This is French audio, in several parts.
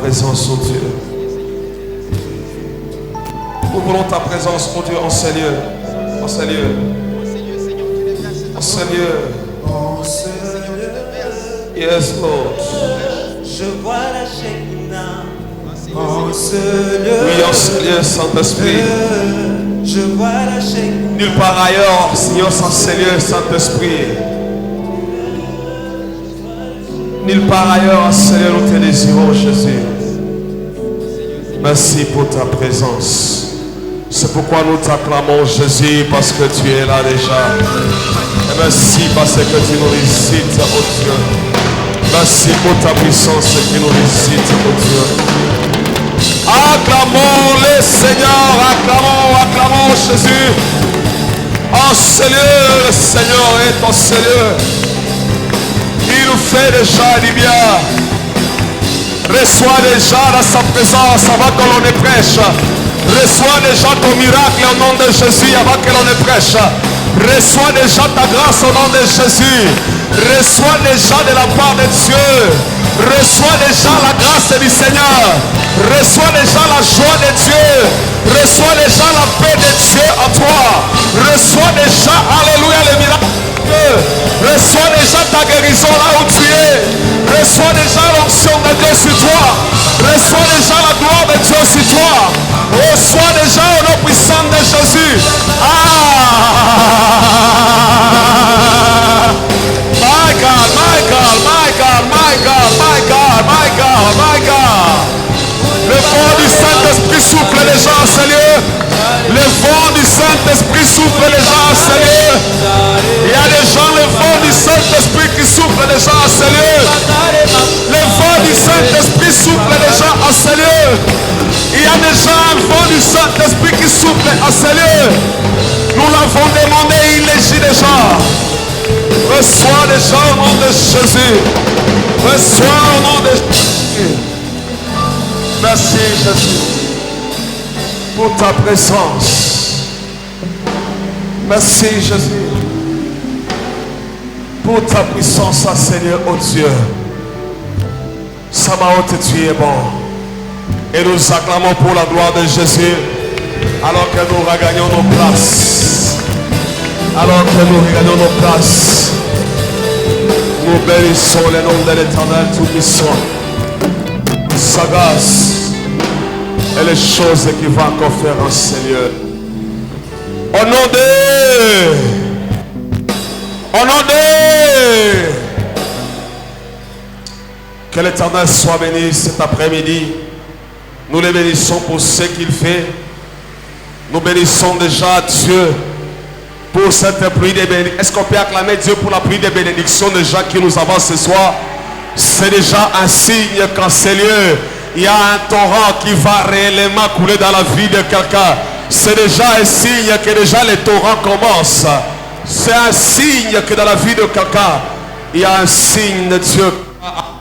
présence, oh Dieu. Nous voulons ta présence, oh Dieu, en ces lieux. En ces lieux. En ces lieux. Yes, Lord. Je vois la Shekinah en ce lieu. Oui, en ce lieu, Saint-Esprit. Je vois la Shekinah. Nulle part ailleurs, Seigneur, sans ces lieux, Saint-Esprit. Nulle part ailleurs, Seigneur, nous te désirons, Jésus. Merci pour ta présence. C'est pourquoi nous t'acclamons, Jésus, parce que tu es là déjà. Et merci parce que tu nous visites, oh Dieu. Merci pour ta puissance qui nous visite, oh Dieu. Acclamons le Seigneur, acclamons Jésus. En ce lieu, le Seigneur est en ce lieu. Il nous fait déjà du bien. Reçois déjà dans sa présence avant que l'on ne prêche. Reçois déjà ton miracle au nom de Jésus avant que l'on ne prêche. Reçois déjà ta grâce au nom de Jésus. Reçois déjà de la part de Dieu. Reçois déjà la grâce du Seigneur. Reçois déjà la joie de Dieu. Reçois déjà la paix de Dieu en toi. Reçois déjà, alléluia, le miracle. Reçois déjà ta guérison là où tu es. Reçois déjà l'onction de Dieu sur toi. Reçois déjà la gloire de Dieu sur toi. Reçois déjà au nom puissant de Jésus. My God, my God, my God, my God, my God, my God, my God. Le vent du Saint-Esprit souffle les gens à ce lieu. Le vent du Saint-Esprit souffle les gens à ce lieu. Il y a des gens, le vent du Saint-Esprit qui souffle les gens à ce lieu. Le vent du Saint-Esprit souffle les gens à ce lieu. Il y a des gens, le vent du Saint-Esprit qui souffle à ce lieu. Nous l'avons demandé, il agit déjà. Reçois déjà au nom de Jésus. Reçois au nom de Jésus. Merci Jésus pour ta présence. Merci Jésus pour ta puissance, Seigneur, oh Dieu. Sabaoth, tu es bon. Et nous acclamons pour la gloire de Jésus alors que nous regagnons nos places. Alors que nous regagnons nos places. Nous bénissons le nom de l'Éternel Tout-Puissant. Sa grâce et les choses qu'il va encore faire en Seigneur. Au nom de que l'Éternel soit béni cet après-midi. Nous les bénissons pour ce qu'il fait. Nous bénissons déjà Dieu pour cette pluie de bénédictions. Est-ce qu'on peut acclamer Dieu pour la pluie de bénédictions déjà qui nous avance ce soir? C'est déjà un signe qu'en ces lieux, il y a un torrent qui va réellement couler dans la vie de quelqu'un. C'est déjà un signe que déjà les torrents commencent. C'est un signe que dans la vie de quelqu'un, il y a un signe de Dieu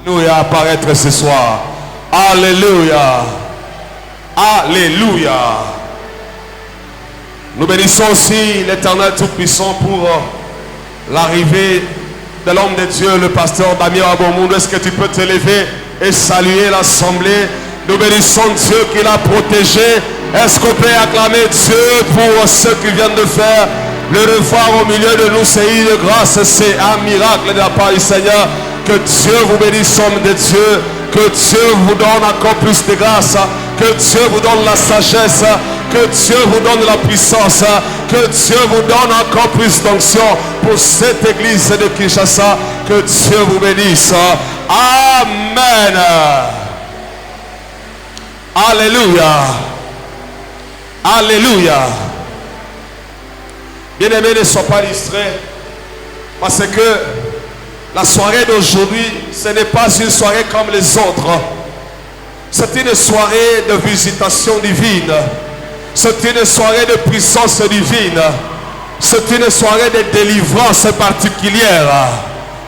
qui va apparaître ce soir. Alléluia. Alléluia. Nous bénissons aussi l'Éternel Tout-Puissant pour l'arrivée de l'homme de Dieu, le pasteur Damien Abomoundou. Est-ce que tu peux te lever et saluer l'assemblée? Nous bénissons Dieu qui l'a protégé. Est-ce qu'on peut acclamer Dieu pour ce qu'il vient de faire? Le revoir au milieu de nous, c'est une grâce, c'est un miracle de la part du Seigneur. Que Dieu vous bénisse, homme de Dieu. Que Dieu vous donne encore plus de grâce. Que Dieu vous donne la sagesse. Que Dieu vous donne la puissance. Que Dieu vous donne encore plus d'onction pour cette église de Kinshasa. Que Dieu vous bénisse. Amen. Alléluia. Alléluia. Bien-aimés, ne sois pas distrait. Parce que la soirée d'aujourd'hui, ce n'est pas une soirée comme les autres. C'est une soirée de visitation divine. C'est une soirée de puissance divine. C'est une soirée de délivrance particulière.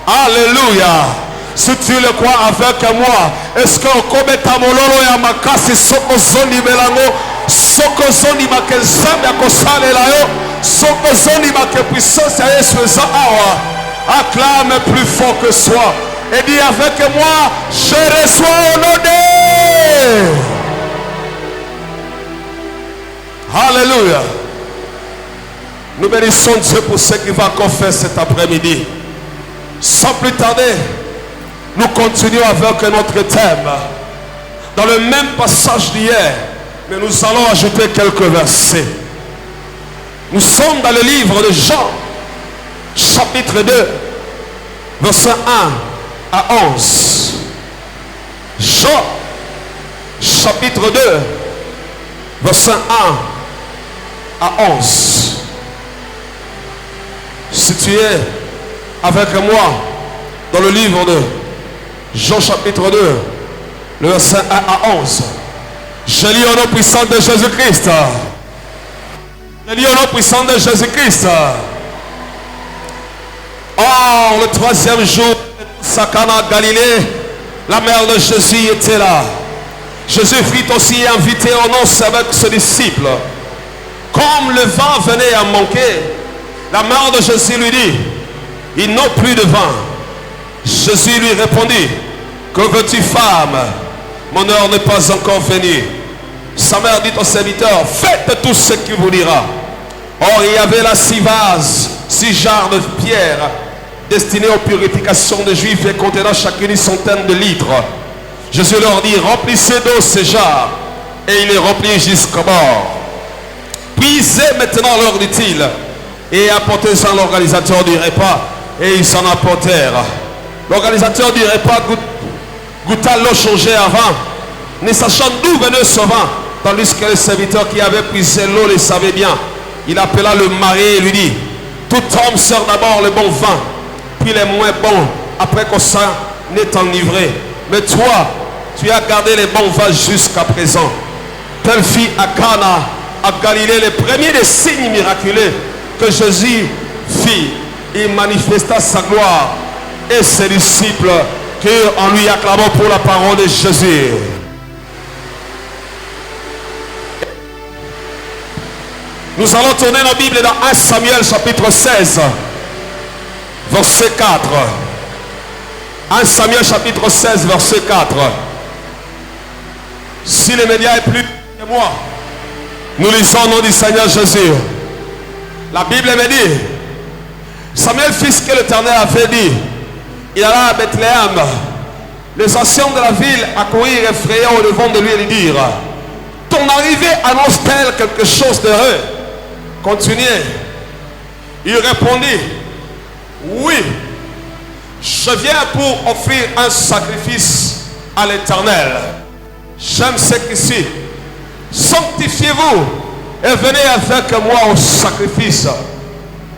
Alléluia. Si tu le crois avec moi, est-ce que comme tamololo ya makasi soko zoni melango soko zoni makezambe akosale la yo soko zoni make puissance ya Yesu eza awa. Acclame plus fort que soi et dis avec moi, je reçois au nom de Alléluia. Nous bénissons Dieu pour ce qu'il va encore faire cet après-midi. Sans plus tarder, nous continuons avec notre thème. Dans le même passage d'hier, mais nous allons ajouter quelques versets. Nous sommes dans le livre de Jean, chapitre 2, versets 1 à 11. Jean, chapitre 2, versets 1 à 11. Si tu es avec moi dans le livre de Jean, chapitre 2, le verset 1 à 11. Je lis au nom puissant de Jésus-Christ. Je lis au nom puissant de Jésus-Christ. Or, le troisième jour, Sakana Galilée, la mère de Jésus était là. Jésus fut aussi invité aux noces avec ses disciples. Comme le vin venait à manquer, la mère de Jésus lui dit, ils n'ont plus de vin. Jésus lui répondit, que veux-tu, femme? Mon heure n'est pas encore venue. Sa mère dit au serviteur, faites tout ce qu'il vous dira. Or, il y avait là 6 vases, 6 jarres de pierre, destinés aux purifications des Juifs et contenant chacune une centaine de litres. Jésus leur dit, remplissez d'eau ces jarres. Et il les remplit jusqu'au bord. Puisez maintenant, leur dit-il, et apportez-en à l'organisateur du repas. Et ils s'en apportèrent. L'organisateur du repas goûta l'eau changée avant, ne sachant d'où venait ce vin, tandis que le serviteur qui avait puisé l'eau le savait bien. Il appela le mari et lui dit, tout homme sert d'abord le bon vin, puis les moins bons, après qu'on s'en est enivré. Mais toi, tu as gardé les bons vins jusqu'à présent. Telle fit à Cana, à Galilée, le premier des signes miraculeux que Jésus fit. Il manifesta sa gloire et ses disciples en lui acclamant pour la parole de Jésus. Nous allons tourner la Bible dans 1 Samuel chapitre 16 verset 4. 1 Samuel chapitre 16 verset 4. Si les médias est plus que moi, nous lisons au nom du Seigneur Jésus. La Bible me dit, Samuel fit ce que l'Éternel avait dit. Il alla à Bethléem. Les anciens de la ville accourirent effrayés au devant de lui et lui dirent, ton arrivée annonce-t-elle quelque chose d'heureux? Continuez. Il répondit, oui, je viens pour offrir un sacrifice à l'Éternel. J'aime ce qu'ici. Sanctifiez-vous et venez avec moi au sacrifice.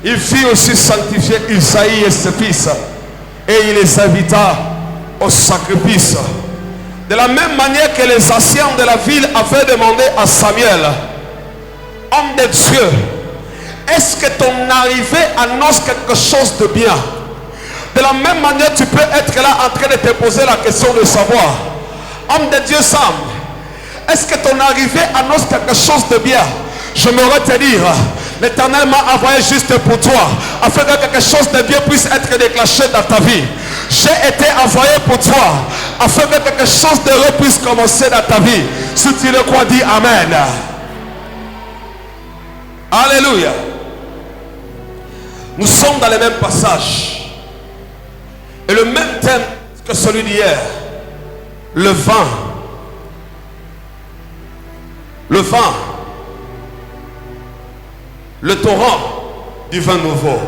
Il fit aussi sanctifier Isaïe et ses fils. Et il les invita au sacrifice. De la même manière que les anciens de la ville avaient demandé à Samuel, homme de Dieu, est-ce que ton arrivée annonce quelque chose de bien? De la même manière, tu peux être là en train de te poser la question de savoir, homme de Dieu Sam, est-ce que ton arrivée annonce quelque chose de bien? Je m'aurais te dire, l'Éternel m'a envoyé juste pour toi, afin que quelque chose de bien puisse être déclenché dans ta vie. J'ai été envoyé pour toi, afin que quelque chose de heureux puisse commencer dans ta vie. Si tu le crois, dis Amen. Alléluia. Nous sommes dans le même passage. Et le même thème que celui d'hier. Le vin. Le vin. Le torrent du vin nouveau.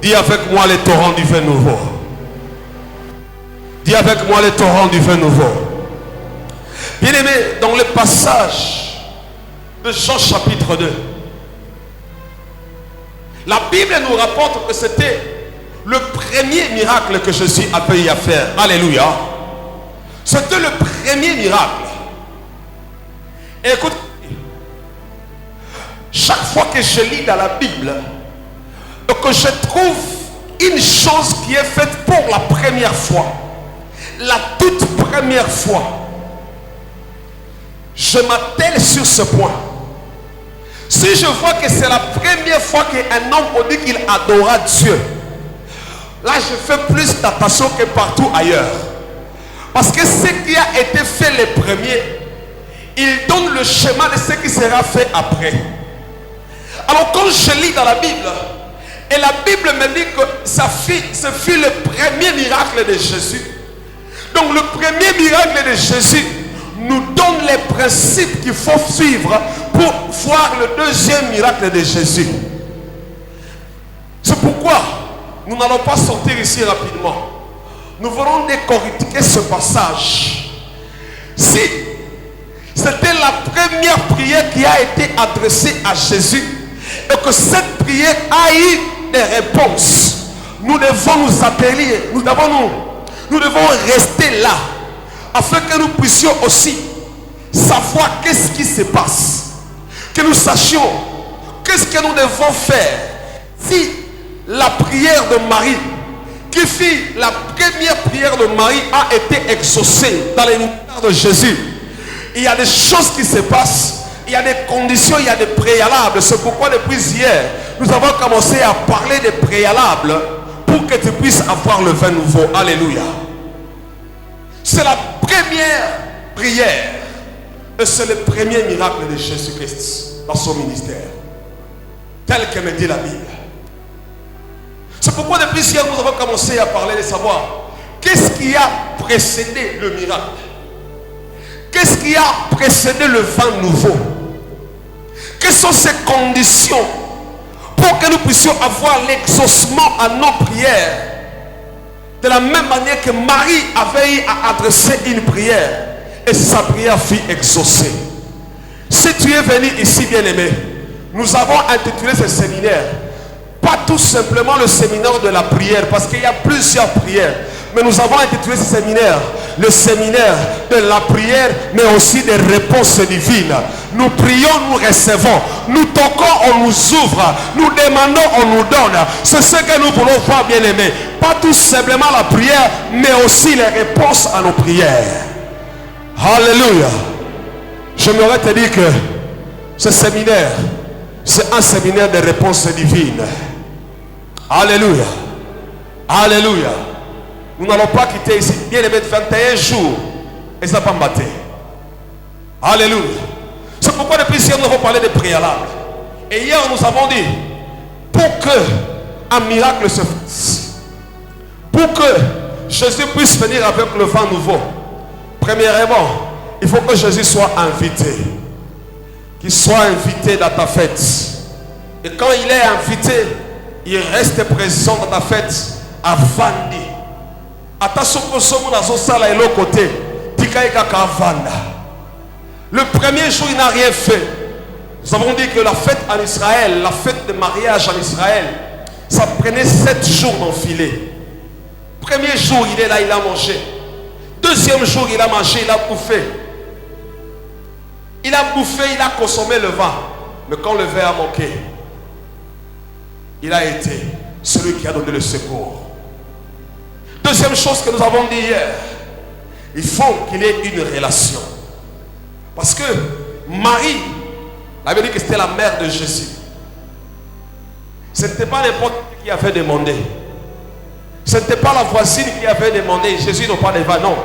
Dis avec moi les torrents du vin nouveau. Dis avec moi les torrents du vin nouveau. Bien-aimé, dans le passage de Jean chapitre 2, la Bible nous rapporte que c'était le premier miracle que Jésus a pu y faire. Alléluia. C'était le premier miracle. Et écoute, chaque fois que je lis dans la Bible, que je trouve une chose qui est faite pour la première fois, la toute première fois, je m'attelle sur ce point. Si je vois que c'est la première fois qu'un homme dit qu'il adora Dieu, là je fais plus d'attention que partout ailleurs. Parce que ce qui a été fait les premiers il donne le schéma de ce qui sera fait après. Alors quand je lis dans la Bible, et la Bible me dit que ce fut le premier miracle de Jésus. Donc le premier miracle de Jésus nous donne les principes qu'il faut suivre pour voir le deuxième miracle de Jésus. C'est pourquoi nous n'allons pas sortir ici rapidement. Nous voulons décortiquer ce passage. Si c'était la première prière qui a été adressée à Jésus et que cette prière a eu des réponses, nous devons nous atteler, nous devons rester là afin que nous puissions aussi savoir qu'est-ce qui se passe, que nous sachions qu'est-ce que nous devons faire. Si la prière de Marie, qui fit la première prière de Marie, a été exaucée dans les ministères de Jésus, il y a des choses qui se passent, il y a des conditions, il y a des préalables. C'est pourquoi depuis hier, nous avons commencé à parler des préalables pour que tu puisses avoir le vin nouveau. Alléluia. C'est la première prière et c'est le premier miracle de Jésus-Christ dans son ministère, tel que me dit la Bible. C'est pourquoi depuis hier, nous avons commencé à parler de savoir qu'est-ce qui a précédé le miracle. Qu'est-ce qui a précédé le vin nouveau? Quelles sont ces conditions pour que nous puissions avoir l'exaucement à nos prières? De la même manière que Marie avait eu à adresser une prière et sa prière fut exaucée. Si tu es venu ici, bien-aimé, nous avons intitulé ce séminaire pas tout simplement le séminaire de la prière, parce qu'il y a plusieurs prières, mais nous avons intitulé ce séminaire le séminaire de la prière, mais aussi des réponses divines. Nous prions, nous recevons, nous toquons, on nous ouvre, nous demandons, on nous donne. C'est ce que nous voulons voir, bien aimés. Pas tout simplement la prière, mais aussi les réponses à nos prières. Alléluia. J'aimerais te dire que ce séminaire, c'est un séminaire de réponses divines. Alléluia. Alléluia. Nous n'allons pas quitter ici. Bien aimé, 21 jours. Et ça va pas me battre. Alléluia. C'est pourquoi depuis hier nous avons parlé des préalables. Et hier nous avons dit, pour que un miracle se fasse, pour que Jésus puisse venir avec le vent nouveau, premièrement, il faut que Jésus soit invité. Qu'il soit invité dans ta fête. Et quand il est invité, il reste présent dans ta fête avant dit. Le premier jour, il n'a rien fait. Nous avons dit que la fête en Israël, la fête de mariage en Israël, ça prenait 7 jours d'enfiler. Premier jour, il est là, il a mangé. Deuxième jour, il a mangé, il a bouffé. Il a bouffé, il a consommé le vin. Mais quand le vin a manqué, il a été celui qui a donné le secours. Deuxième chose que nous avons dit hier, il faut qu'il y ait une relation. Parce que Marie, la Bible dit que c'était la mère de Jésus. Ce n'était pas n'importe qui avait demandé. Ce n'était pas la voisine qui avait demandé. Jésus n'a pas de vin, non.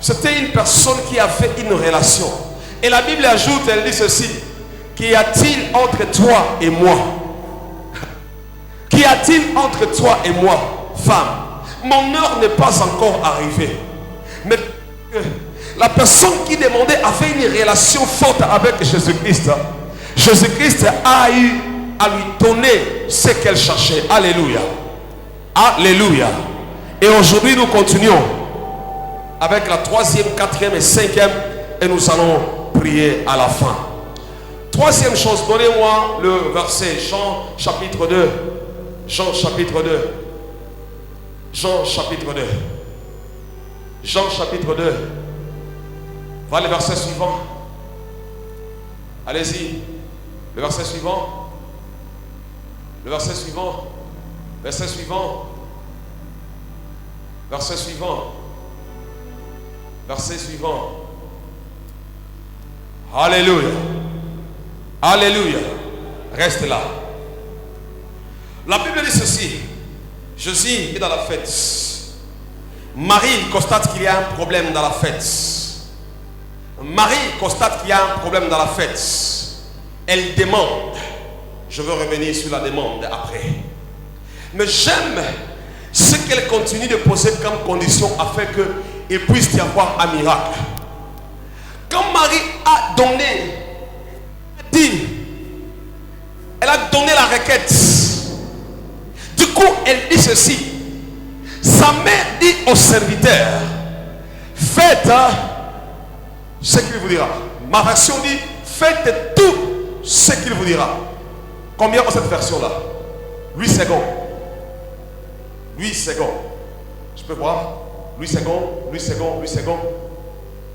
C'était une personne qui avait une relation. Et la Bible ajoute, elle dit ceci: qu'y a-t-il entre toi et moi? Qu'y a-t-il entre toi et moi, femme? Mon heure n'est pas encore arrivée. Mais la personne qui demandait avait une relation forte avec Jésus-Christ. Jésus-Christ a eu à lui donner ce qu'elle cherchait. Alléluia. Alléluia. Et aujourd'hui nous continuons avec la 3e, 4e et 5e. Et nous allons prier à la fin. Troisième chose, donnez-moi le verset Jean chapitre 2. Jean chapitre 2. Jean chapitre 2. Jean chapitre 2. Voilà le verset suivant. Allez-y. Le verset suivant. Le verset suivant. Verset suivant. Verset suivant. Verset suivant. Alléluia. Alléluia. Reste là. La Bible dit ceci. Jésus est dans la fête. Marie constate qu'il y a un problème dans la fête. Marie constate qu'il y a un problème dans la fête. Elle demande. Je veux revenir sur la demande après. Mais j'aime ce qu'elle continue de poser comme condition afin qu'il puisse y avoir un miracle. Quand Marie a donné, elle a donné la requête. Du coup, elle dit ceci. Sa mère dit au serviteur, faites ce qu'il vous dira. Ma version dit, faites tout ce qu'il vous dira. Combien pour cette version-là? 8 secondes. 8 secondes. Je peux voir? 8 secondes, 8 secondes, 8 secondes.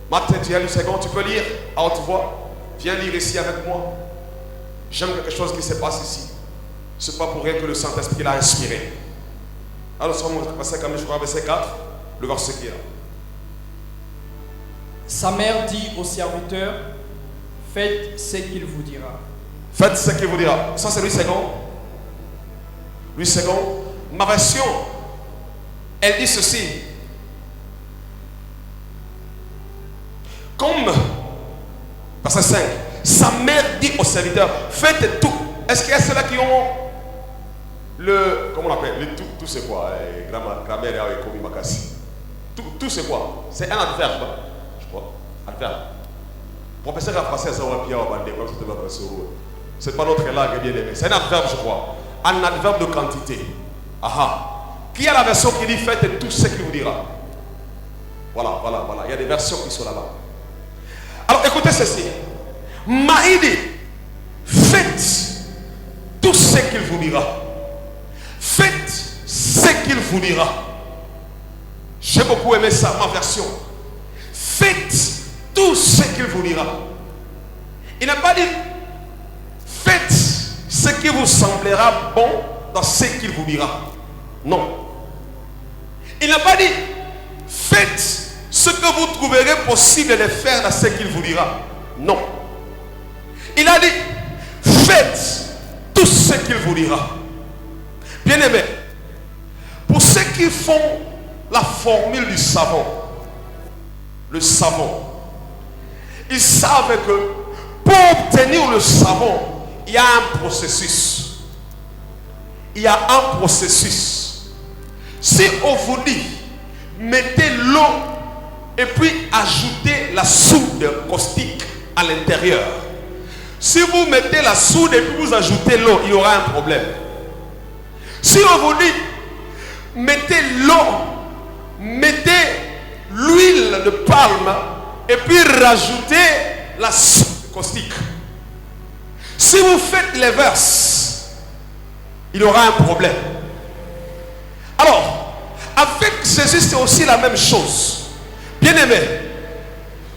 Martin, tu as 8 secondes, tu peux lire à haute voix. Viens lire ici avec moi. J'aime quelque chose qui se passe ici. Ce n'est pas pour rien que le Saint-Esprit l'a inspiré. Alors, nous sommes au verset 4, je crois, verset 4, le verset qui est là. Sa mère dit au serviteur, faites ce qu'il vous dira. Faites ce qu'il vous dira. Ça, c'est 8 secondes. 8 secondes. Ma version, elle dit ceci. Comme, verset 5, sa mère dit au serviteur, faites tout. Est-ce qu'il y a ceux-là qui ont le, comment on appelle, le tout c'est quoi? Grammaire et commis makasi. Tout c'est quoi? C'est un adverbe, je crois. Adverbe. Professeur en français, ça va bien au bandé, comme c'était ma professeur. C'est pas notre langue bien aimé. C'est un adverbe, je crois. Un adverbe de quantité. Aha. Qui a la version qui dit faites tout ce qu'il vous dira? Voilà. Il y a des versions qui sont là-bas. Alors écoutez ceci. Marie dit faites tout ce qu'il vous dira. Faites ce qu'il vous dira. J'ai beaucoup aimé ça, ma version. Faites tout ce qu'il vous dira. Il n'a pas dit faites ce qui vous semblera bon dans ce qu'il vous dira. Non. Il n'a pas dit faites ce que vous trouverez possible de faire dans ce qu'il vous dira. Non. Il a dit faites tout ce qu'il vous dira. Bien aimé, pour ceux qui font la formule du savon, le savon, ils savent que pour obtenir le savon, il y a un processus. Il y a un processus. Si on vous dit, mettez l'eau et puis ajoutez la soude caustique à l'intérieur. Si vous mettez la soude et puis vous ajoutez l'eau, il y aura un problème. Si on vous dit, mettez l'eau, mettez l'huile de palme et puis rajoutez la soude caustique. Si vous faites l'inverse, il y aura un problème. Alors, avec Jésus, c'est aussi la même chose. Bien aimé,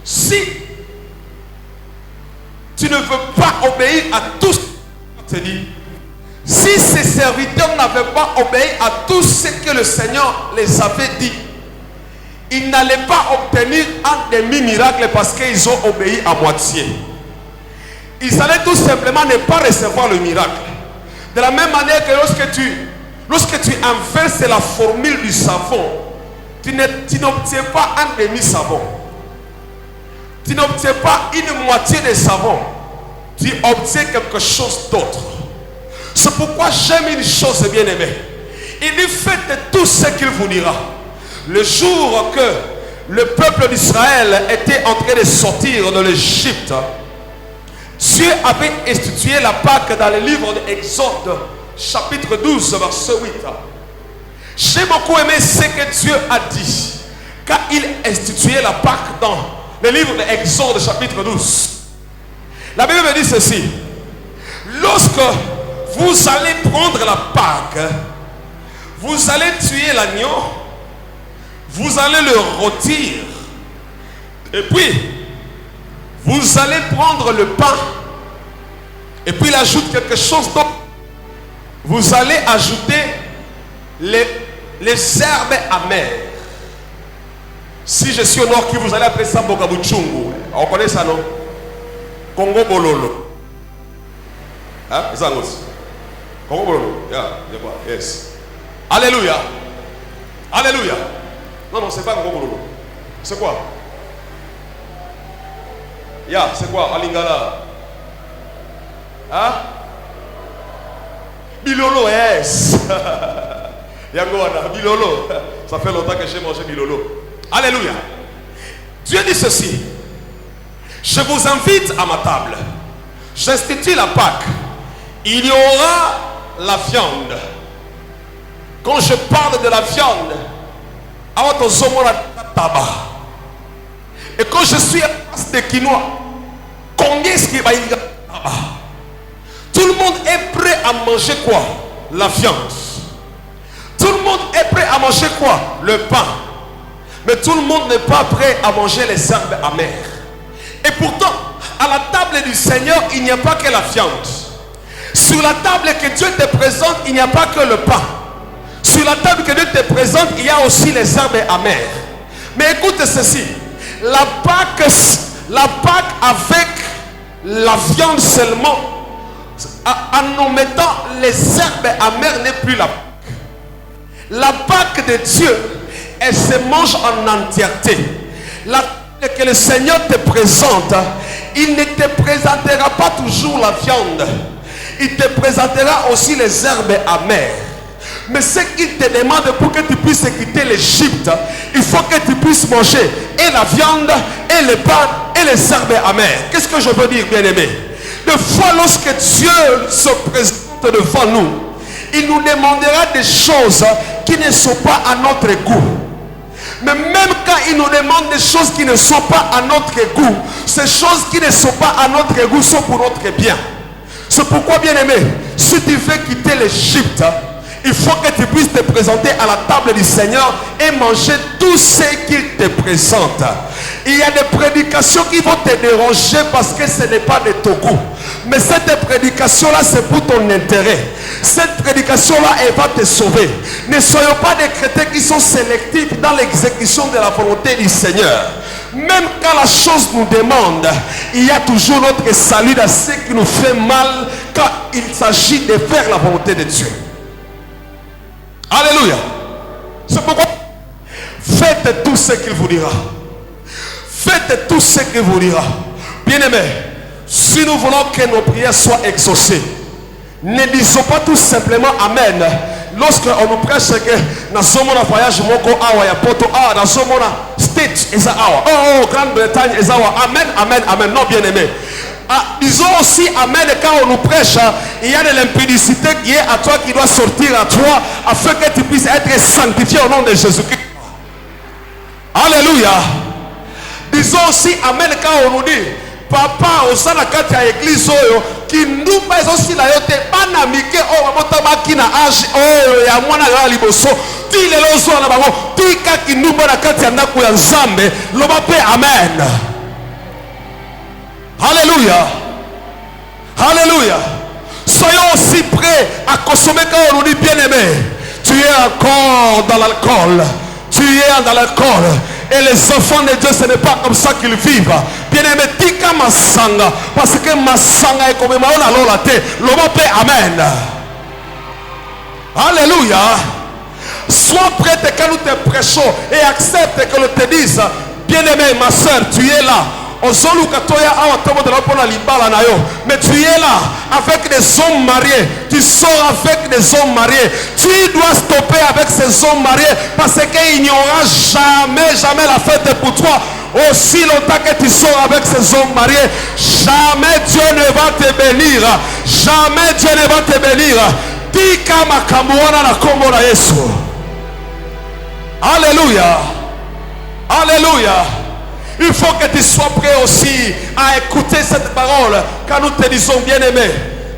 si tu ne veux pas obéir à tout ce que te dit, si ces serviteurs n'avaient pas obéi à tout ce que le Seigneur les avait dit, ils n'allaient pas obtenir un demi-miracle parce qu'ils ont obéi à moitié. Ils allaient tout simplement ne pas recevoir le miracle. De la même manière que lorsque tu inverses la formule du savon, tu n'obtiens pas un demi-savon. Tu n'obtiens pas une moitié de savon. Tu obtiens quelque chose d'autre. C'est pourquoi j'aime une chose bien aimée. Il dit faites tout ce qu'il vous dira. Le jour que le peuple d'Israël était en train de sortir de l'Égypte, Dieu avait institué la Pâque dans le livre d'Exode, chapitre 12, verset 8. J'ai beaucoup aimé ce que Dieu a dit quand il instituait la Pâque dans le livre d'Exode, chapitre 12. La Bible me dit ceci. Lorsque vous allez prendre la Pâque, vous allez tuer l'agneau, vous allez le rôtir, et puis vous allez prendre le pain, et puis il ajoute quelque chose d'autre. Vous allez ajouter les herbes amères. Si je suis au nord, qui vous allez appeler ça Bogabuchungu. On connaît ça, non? Congo Bololo. Hein? Zangos. Congo Bololo. Yes. Alléluia. Alléluia. Non, c'est pas Congo Bololo. C'est quoi? Ya, c'est quoi? Alingala. Hein? Bilolo, yes. Yangoana, Bilolo. Ça fait longtemps que j'ai mangé Bilolo. Alléluia. Dieu dit ceci. Je vous invite à ma table. J'institue la Pâque. Il y aura la viande. Quand je parle de la viande, et quand je suis à face de quinoa, combien est-ce qu'il va y avoir? Tout le monde est prêt à manger quoi? La viande. Tout le monde est prêt à manger quoi? Le pain. Mais tout le monde n'est pas prêt à manger les herbes amères. Et pourtant, à la table du Seigneur, il n'y a pas que la viande. Sur la table que Dieu te présente, il n'y a pas que le pain. Sur la table que Dieu te présente, il y a aussi les herbes amères. Mais écoute ceci. La Pâque avec la viande seulement, en nous mettant les herbes amères, n'est plus la Pâque. La Pâque de Dieu, elle se mange en entièreté. La table que le Seigneur te présente, il ne te présentera pas toujours la viande. Il te présentera aussi les herbes amères. Mais ce qu'il te demande pour que tu puisses quitter l'Égypte, il faut que tu puisses manger et la viande, et le pain, et les herbes amères. Qu'est-ce que je veux dire, bien-aimé? Des fois, lorsque Dieu se présente devant nous, il nous demandera des choses qui ne sont pas à notre goût. Mais même quand il nous demande des choses qui ne sont pas à notre goût, ces choses qui ne sont pas à notre goût sont pour notre bien. C'est pourquoi, bien-aimé, si tu veux quitter l'Égypte, il faut que tu puisses te présenter à la table du Seigneur et manger tout ce qu'il te présente. Il y a des prédications qui vont te déranger parce que ce n'est pas de ton goût. Mais cette prédication-là, c'est pour ton intérêt. Cette prédication-là, elle va te sauver. Ne soyons pas des chrétiens qui sont sélectifs dans l'exécution de la volonté du Seigneur. Même quand la chose nous demande, il y a toujours notre salut dans ce qui nous fait mal quand il s'agit de faire la volonté de Dieu. Alléluia. C'est pourquoi faites tout ce qu'il vous dira. Faites tout ce qu'il vous dira. Bien-aimés, si nous voulons que nos prières soient exaucées, ne disons pas tout simplement Amen. Lorsqu'on nous prêche que dans ce monde voyage moko awa ya poto dans ce monde state eza awa oh Grande-Bretagne eza awa amen amen amen. Non, bien-aimé, disons aussi Amen quand on nous prêche. Il y a de l'impudicité qui est à toi, qui doit sortir à toi, afin que tu puisses être sanctifié au nom de Jésus-Christ. Alléluia. Disons aussi Amen quand on nous dit Papa au sein de la église qui nous met aussi la yote banamike o mabotama kina âge o ya mwana ya liboso ti lelo zo na bango ti ka ki nous na kati ya ndako ya Nzambe loba pe amen. Alléluia. Alléluia. Soyons aussi prêts à consommer quand on nous dit bien-aimé. Tu es encore dans l'alcool. Tu es dans l'alcool. Et les enfants de Dieu, ce n'est pas comme ça qu'ils vivent. Bien-aimé, tika masanga. Parce que masanga est comme maona lola te. L'homme paix, amen. Alléluia. Sois prête quand nous te prêchons et accepte que nous te dise, bien-aimé, ma soeur, tu es là. Mais tu es là avec des hommes mariés. Tu sors avec des hommes mariés. Tu dois stopper avec ces hommes mariés, parce qu'il n'y aura jamais la fête pour toi. Aussi longtemps que tu sors avec ces hommes mariés, jamais Dieu ne va te bénir. Jamais Dieu ne va te bénir. Alléluia. Alléluia. Il faut que tu sois prêt aussi à écouter cette parole quand nous te disons, bien-aimé,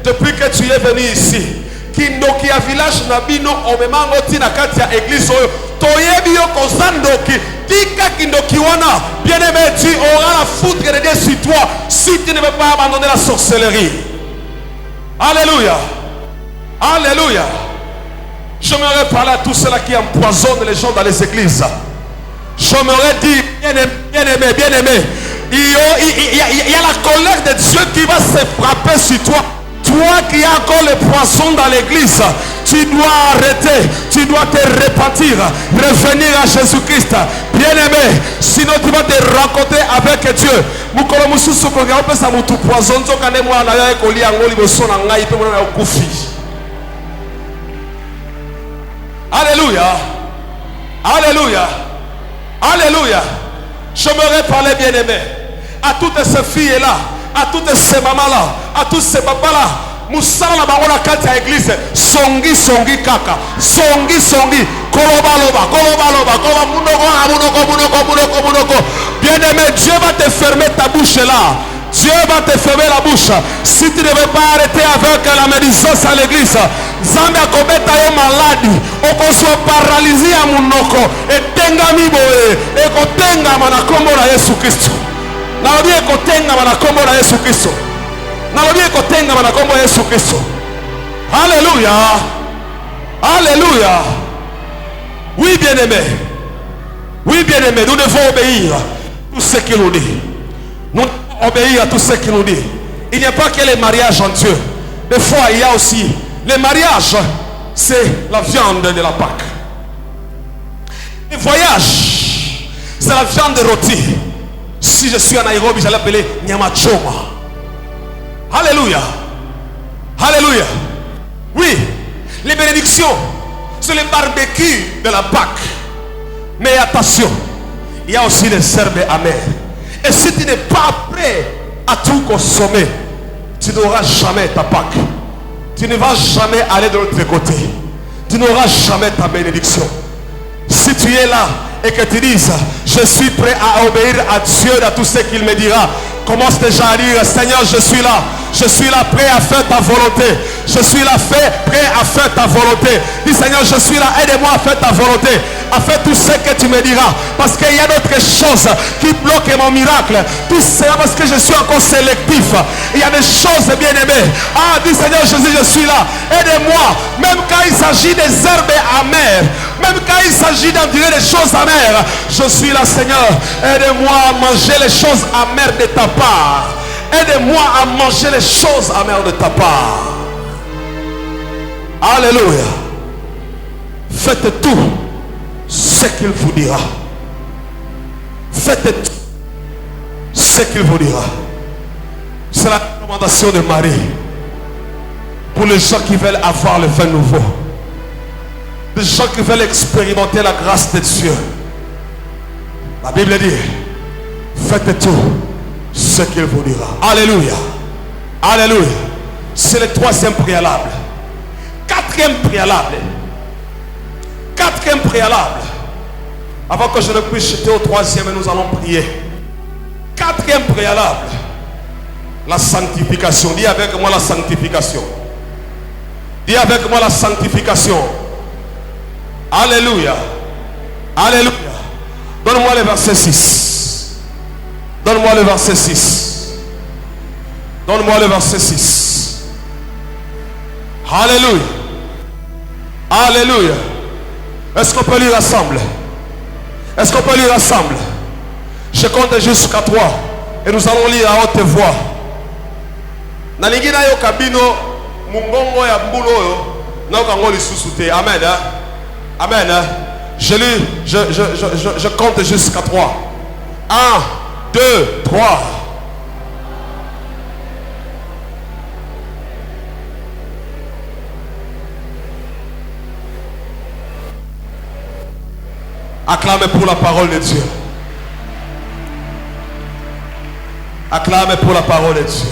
depuis que tu es venu ici, Kindoki a village Nabino, Omemango Tina Katia église, Toyebio Kozandoki, Tika Kindoki Wana, bien-aimé, tu auras la foudre de Dieu sur toi si tu ne veux pas abandonner la sorcellerie. Alléluia. Alléluia. J'aimerais parler à tous ceux-là qui empoisonnent les gens dans les églises. J'aimerais dire, bien-aimé, il y a la colère de Dieu qui va se frapper sur toi. Toi Toi qui as encore le poison dans l'église, tu dois arrêter, tu dois te repentir, revenir à Jésus-Christ. Bien-aimé, sinon tu vas te rencontrer avec Dieu. Alléluia. Alléluia. Alléluia. Je me parler, bien-aimé, à toutes ces filles-là, à toutes ces mamans-là, à tous ces papas-là. Musala bangola kati ya église songi songi kaka songi songi koloba loba koloba munoko. Bien-aimé, Dieu va te fermer ta bouche là. Dieu va te fermer la bouche. Si tu ne veux pas arrêter avec la médisance à l'église, Zambi akobeta yo maladi, okoso paralysé à munoko, etenga miboe, ekotenga mana kombo na Yesu Kristo. Na obi ekotenga mana kombo na Yesu Kristo. Alléluia. Alléluia. Oui, bien-aimé. Oui, bien-aimé. Nous devons obéir à tout ce qu'il nous dit. Nous devons obéir à tout ce qu'il nous dit. Il n'y a pas que les mariages en Dieu. Des fois, il y a aussi les mariages. C'est la viande de la Pâque. Les voyages, c'est la viande de rôti. Si je suis à Nairobi, j'allais l'appeler Nyama Choma. Alléluia. Alléluia. Oui, les bénédictions, c'est le barbecue de la Pâque. Mais attention, il y a aussi les herbes amères. Et si tu n'es pas prêt à tout consommer, tu n'auras jamais ta Pâque. Tu ne vas jamais aller de l'autre côté. Tu n'auras jamais ta bénédiction. Si tu es là et que tu dises, je suis prêt à obéir à Dieu dans tout ce qu'il me dira, commence déjà à dire, Seigneur, je suis là. Je suis là prêt à faire ta volonté. Je suis là prêt à faire ta volonté. Dis, Seigneur, je suis là, aide-moi à faire ta volonté, à faire tout ce que tu me diras. Parce qu'il y a d'autres choses qui bloquent mon miracle. Tout cela parce que je suis encore sélectif. Il y a des choses bien aimées. Ah, dis, Seigneur Jésus, je suis là. Aide-moi. Même quand il s'agit des herbes amères, même quand il s'agit d'endurer des choses amères, je suis là, Seigneur. Aide-moi à manger les choses amères de ta part. Aide-moi à manger les choses amères de ta part. Alléluia. Faites tout ce qu'il vous dira. Faites tout ce qu'il vous dira. C'est la recommandation de Marie pour les gens qui veulent avoir le vin nouveau, les gens qui veulent expérimenter la grâce de Dieu. La Bible dit, faites tout ce qu'il vous dira. Alléluia. Alléluia. C'est le troisième préalable. Quatrième préalable. Quatrième préalable. Avant que je ne puisse jeter au troisième, nous allons prier. Quatrième préalable. La sanctification. Dis avec moi la sanctification. Dis avec moi la sanctification. Alléluia. Alléluia. Donne-moi le verset 6. Donne-moi le verset 6. Donne-moi le verset 6. Alléluia. Alléluia. Est-ce qu'on peut lire ensemble? Est-ce qu'on peut lire ensemble? Je compte jusqu'à 3 et nous allons lire à haute voix. Nalingi na yo kabino mungongo ya mbulo yo na kango lisusu te. Amen. Amen. Je compte jusqu'à 3. 1, 2, 3. Acclamez pour la parole de Dieu. Acclamez pour la parole de Dieu.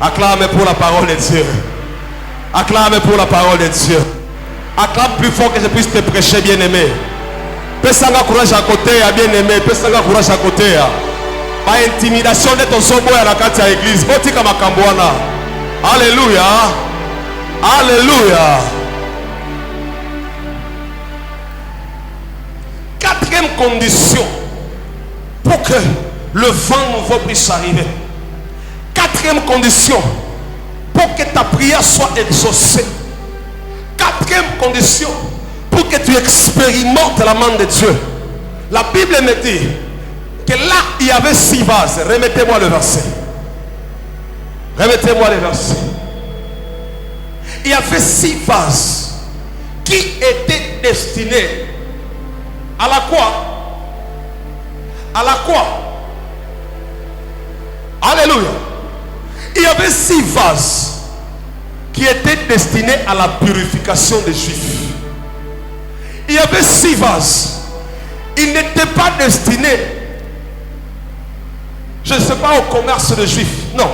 Acclamez pour la parole de Dieu. Acclamez pour la parole de Dieu. Acclame plus fort que je puisse te prêcher, bien-aimé. Pesanga courage à côté, bien-aimé. Pesanga courage à côté. Pas intimidation de ton sombo à la carte à l'église. Botika makambouana. Alléluia. Alléluia. Quatrième condition pour que le vent nouveau puisse arriver. Quatrième condition pour que ta prière soit exaucée. Quatrième condition pour que tu expérimentes la main de Dieu. La Bible me dit que là il y avait 6 vases. Remettez-moi le verset. Remettez-moi le verset. il y avait 6 vases qui étaient destinés à la quoi? À la quoi? Alléluia. Il y avait 6 vases qui étaient destinés à la purification des Juifs. Il y avait 6 vases. Ils n'étaient pas destinés, je ne sais pas, au commerce de Juifs. Non.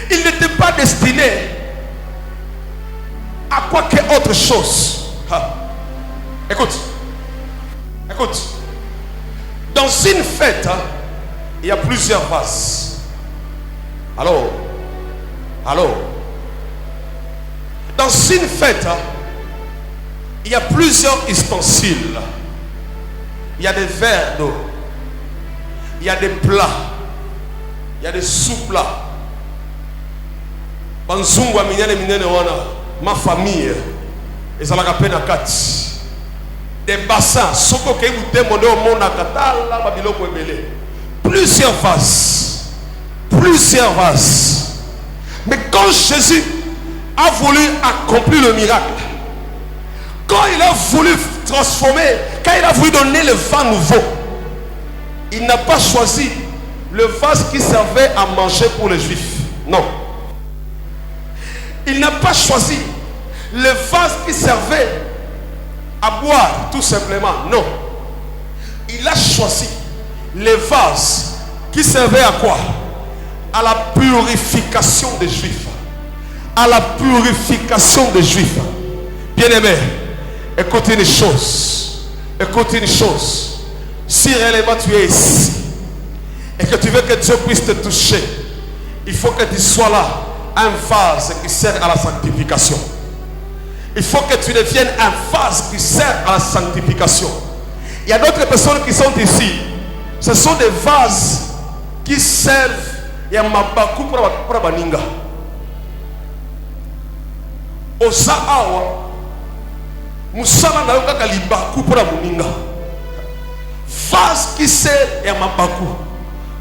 Ils n'étaient pas destinés à quoi que autre chose. Écoute. Écoute. Dans une fête, il y a plusieurs vases. Alors. Dans une fête, il y a plusieurs ustensiles. Il y a des verres d'eau. Il y a des plats. Il y a des sous-plats. Ma famille. Et ça l'a rappelé dans 4. Des bassins. Plusieurs vases. Plusieurs vases. Mais quand Jésus a voulu accomplir le miracle, quand il a voulu transformer, quand il a voulu donner le vin nouveau, il n'a pas choisi le vase qui servait à manger pour les Juifs. Non. Il n'a pas choisi le vase qui servait à boire, tout simplement. Non. Il a choisi les vases qui servaient à quoi? À la purification des Juifs. À la purification des Juifs. Bien-aimé, écoute une chose. Écoute une chose. Si réellement tu es ici et que tu veux que Dieu puisse te toucher, il faut que tu sois là, un vase qui sert à la sanctification. Il faut que tu deviennes un vase qui sert à la sanctification. Il y a d'autres personnes qui sont ici. Ce sont des vases qui servent. Il y a mabaku pour baninga. Osa awa musala na yoka kalibaku pour baninga. Vase qui sert et mabaku.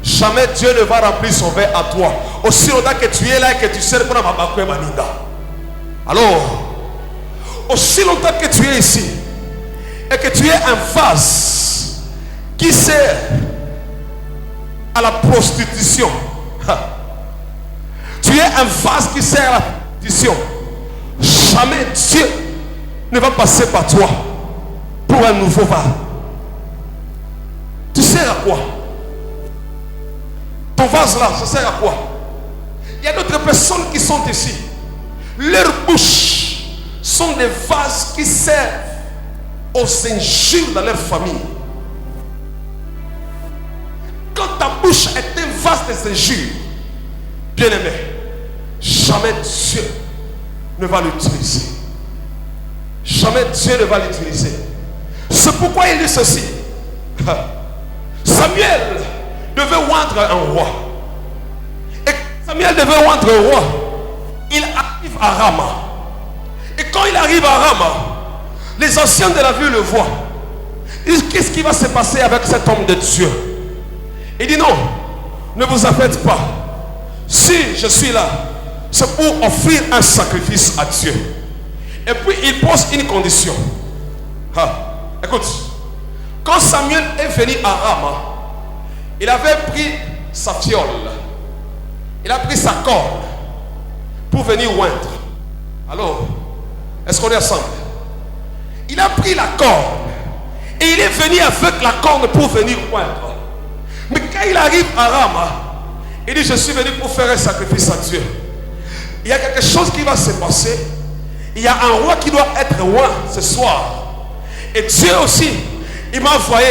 Jamais Dieu ne va remplir son verre à toi. Aussi longtemps que tu es là et que tu sers pour mabaku et baninga. Alors, aussi longtemps que tu es ici et que tu es un vase qui sert à la prostitution, tu es un vase qui sert à la prostitution, jamais Dieu ne va passer par toi pour un nouveau vase. Tu sers à quoi? Ton vase là, ça sert à quoi? Il y a d'autres personnes qui sont ici. Leurs bouches sont des vases qui servent aux injures dans leur famille. Quand ta bouche est un vase des injures, bien-aimé, jamais Dieu ne va l'utiliser. Jamais Dieu ne va l'utiliser. C'est pourquoi il dit ceci. Samuel devait oindre un roi. Et Samuel devait oindre un roi. Il arrive à Rama. Et quand il arrive à Rama, les anciens de la ville le voient. Ils disent, qu'est-ce qui va se passer avec cet homme de Dieu? Il dit non, ne vous affaiblis pas. Si je suis là, c'est pour offrir un sacrifice à Dieu. Et puis il pose une condition. Écoute, quand Samuel est venu à Rama, il avait pris sa fiole, il a pris sa corde pour venir oindre. Alors, est-ce qu'on est ensemble? Il a pris la corde et il est venu avec la corde pour venir oindre. Mais quand il arrive à Rama, il dit, je suis venu pour faire un sacrifice à Dieu. Il y a quelque chose qui va se passer. Il y a un roi qui doit être roi ce soir. Et Dieu aussi, il m'a envoyé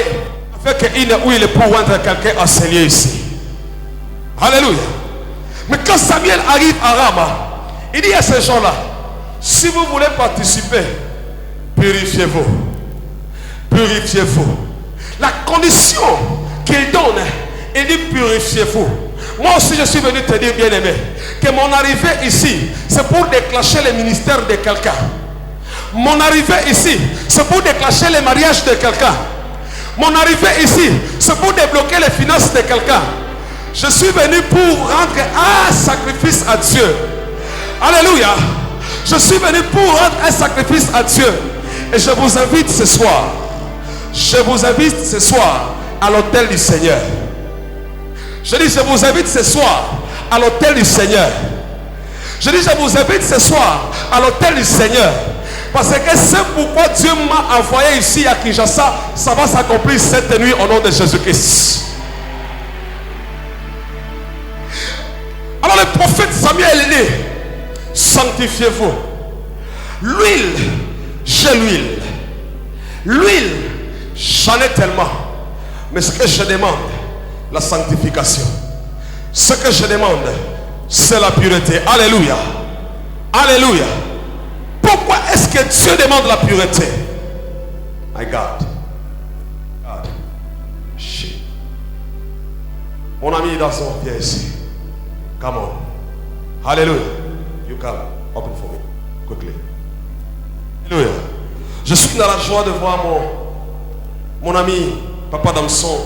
avec une huile pour oindre quelqu'un à ce lieu ici. Alléluia. Mais quand Samuel arrive à Rama, il dit à ces gens-là, si vous voulez participer, purifiez-vous. Purifiez-vous. La condition qu'il donne, il dit purifiez-vous. Moi aussi je suis venu te dire, bien aimé, que mon arrivée ici, c'est pour déclencher le ministère de quelqu'un. Mon arrivée ici, c'est pour déclencher le mariage de quelqu'un. Mon arrivée ici, c'est pour débloquer les finances de quelqu'un. Je suis venu pour rendre un sacrifice à Dieu. Alléluia. Je suis venu pour rendre un sacrifice à Dieu. Et je vous invite ce soir. Je vous invite ce soir à l'autel du Seigneur. Je dis, je vous invite ce soir à l'autel du Seigneur. Je dis, je vous invite ce soir à l'autel du Seigneur. Parce que c'est pourquoi Dieu m'a envoyé ici à Kinshasa. Ça va s'accomplir cette nuit au nom de Jésus-Christ. Alors le prophète Samuel est né. Sanctifiez-vous. L'huile, j'ai l'huile. L'huile, j'en ai tellement. Mais ce que je demande, la sanctification. Ce que je demande, c'est la pureté. Alléluia. Alléluia. Pourquoi est-ce que Dieu demande la pureté? My God. God. Shit. Mon ami Dasson, viens ici. Come on. Alléluia. You come. Open for me. Quickly. Alléluia. Je suis dans la joie de voir mon ami, Papa Damson.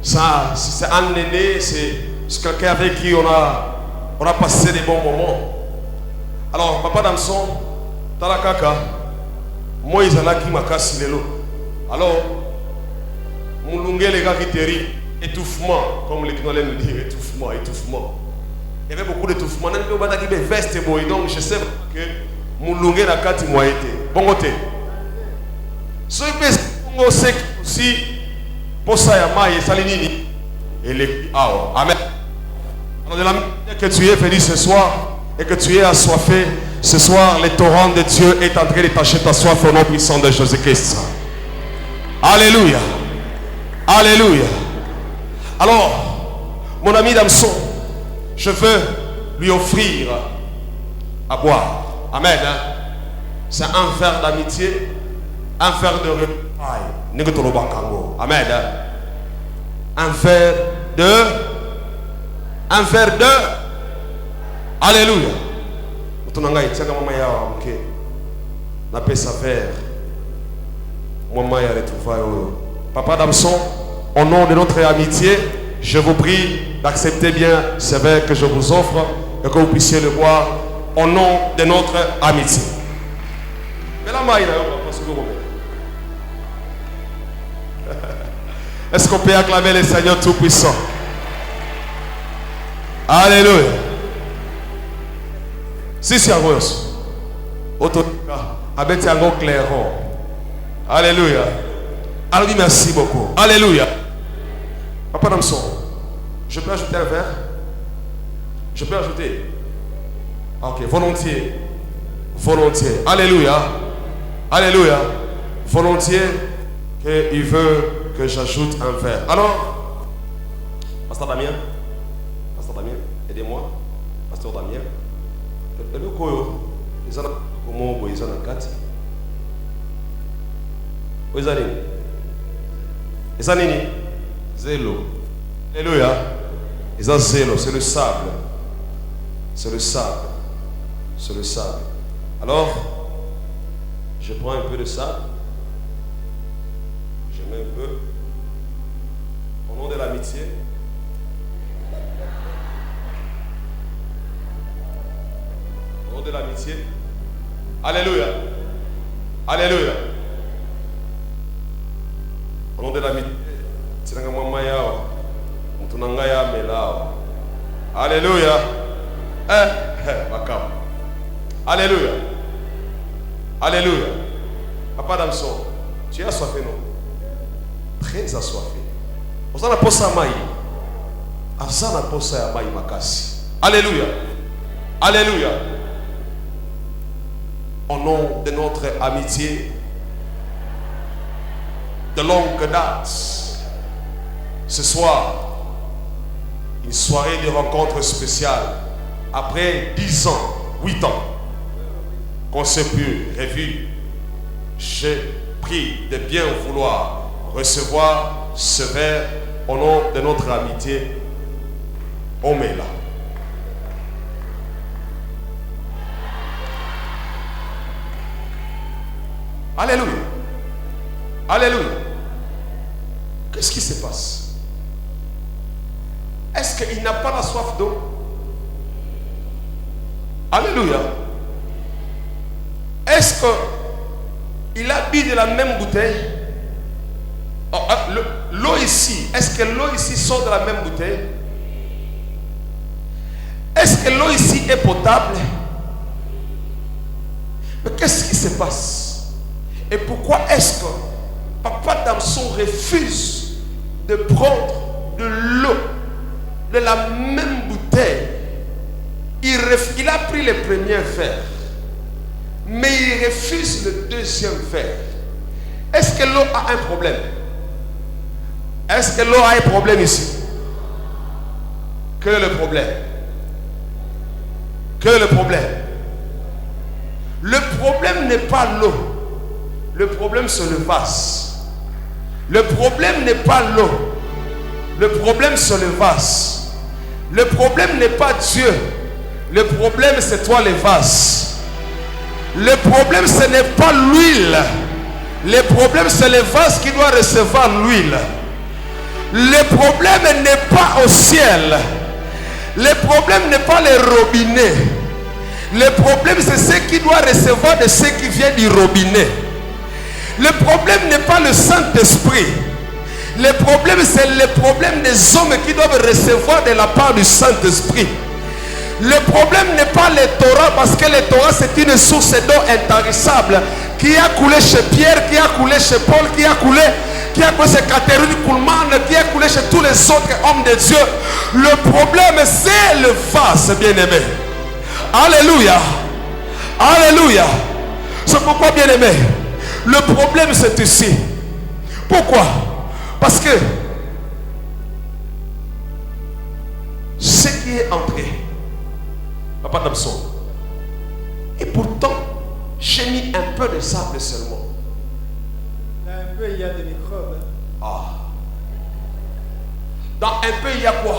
Ça, c'est un aîné, c'est quelqu'un avec qui on a passé des bons moments. Alors, Papa Damson, Talakaka, moi ils allaient qui m'a cassé le lot. Alors, mon longuet les gars qui terri, étouffement, comme les Guinéens me disent, étouffement, étouffement. Il y avait beaucoup d'étouffement. Donc je sais que mon longuet n'a qu'à moi été. Bon côté. Ce que c'est aussi pour ça et Salinini et les Amen. Alors de la manière que tu es venu ce soir et que tu es assoiffé, ce soir le torrent de Dieu est en train de tâcher ta soif au nom puissant de Jésus-Christ. Alléluia. Alléluia. Alors, mon ami Damson, je veux lui offrir à boire. Amen. C'est un verre d'amitié, un verre de représailles. Amen. Un verre de. Alléluia. Papa Damson, au nom de notre amitié, je vous prie d'accepter bien ce verre que je vous offre et que vous puissiez le boire au nom de notre amitié. Est-ce qu'on peut acclamer le Seigneur Tout-Puissant? Alléluia. Si c'est un rose, avec un gros clairon. Alléluia. Alors dis merci beaucoup. Alléluia. Papa Damson, je peux ajouter un verre? Je peux ajouter? Ok, volontiers. Volontiers. Alléluia. Alléluia. Volontiers qu'il veut que j'ajoute un verre. Alors, Pasteur Damien, aidez-moi. Pasteur Damien. Zélo. Alléluia. Ils ont zélo, c'est le sable. C'est le sable. C'est le sable. Alors, je prends un peu de sable. Je mets un peu. Au nom de l'amitié. Au nom de l'amitié. Alléluia. Alléluia. Au nom de l'amitié. Alléluia. Alléluia. Alléluia. Papa Damson, tu es assoiffé, non? Très assoiffé. Vous en avez posé à maï. Vous en avez posé à maï makasi. Alléluia. Alléluia. Au nom de notre amitié, de longue date, ce soir, une soirée de rencontre spéciale. Après 10 ans, 8 ans, qu'on s'est pu revu, j'ai pris de bien vouloir recevoir ce verre au nom de notre amitié. Omela. Alléluia. Alléluia. Qu'est-ce qui se passe? Est-ce qu'il n'a pas la soif d'eau? Alléluia. est-ce qu'il a bu de la même bouteille? L'eau ici, est-ce que l'eau ici sort de la même bouteille? Est-ce que l'eau ici est potable? Mais qu'est-ce qui se passe? Et pourquoi est-ce que Papa Damson refuse de prendre de l'eau de la même bouteille? Il a pris le premier verre, mais il refuse le deuxième verre. Est-ce que l'eau a un problème? Est-ce que l'eau a un problème ici? Quel est le problème? Quel est le problème? Le problème n'est pas l'eau. Le problème c'est le vase. Le problème n'est pas l'eau. Le problème c'est le vase. Le problème n'est pas Dieu. Le problème c'est toi le vase. Le problème ce n'est pas l'huile. Le problème c'est le vase qui doit recevoir l'huile. Le problème n'est pas au ciel. Le problème n'est pas les robinets. Le problème c'est ce qui doit recevoir de ce qui vient du robinet. Le problème n'est pas le Saint-Esprit. Le problème c'est le problème des hommes qui doivent recevoir de la part du Saint-Esprit. Le problème n'est pas le Torah, parce que le Torah c'est une source d'eau intarissable qui a coulé chez Pierre, qui a coulé chez Paul, qui a coulé chez Catherine Kuhlman, qui a coulé chez tous les autres hommes de Dieu. Le problème c'est le vase, bien-aimé. Alléluia. Alléluia. C'est pourquoi, bien-aimé, le problème c'est ici. Pourquoi? Parce que ce qui est entré, Papa Damson, et pourtant j'ai mis un peu de sable seulement. Dans un peu, il y a des microbes. Ah. Dans un peu, il y a quoi?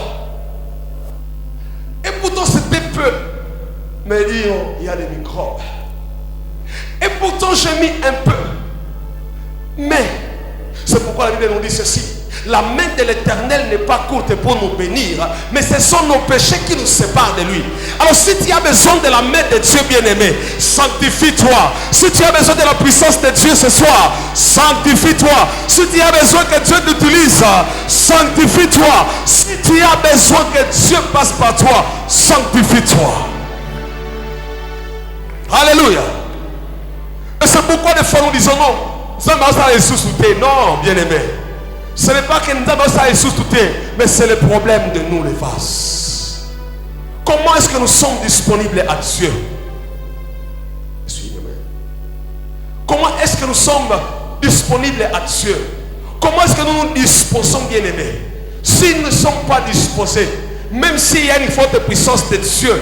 Et pourtant c'était peu. Mais dit, il y a des microbes. Et pourtant j'ai mis un peu. Mais c'est pourquoi la Bible nous dit ceci: la main de l'Éternel n'est pas courte pour nous bénir, mais ce sont nos péchés qui nous séparent de lui. Alors si tu as besoin de la main de Dieu, bien-aimé, sanctifie-toi. Si tu as besoin de la puissance de Dieu ce soir, sanctifie-toi. Si tu as besoin que Dieu t'utilise, sanctifie-toi. Si tu as besoin que Dieu passe par toi, sanctifie-toi. Alléluia. Et c'est pourquoi des fois nous disons non, non, bien-aimé. Ce n'est pas que nous avons ça ressuscité, mais c'est le problème de nous les vases. Comment est-ce que nous sommes disponibles à Dieu? Comment est-ce que nous sommes disponibles à Dieu? Comment est-ce que nous nous disposons, bien-aimés? Si nous ne sommes pas disposés, même s'il y a une forte puissance de Dieu,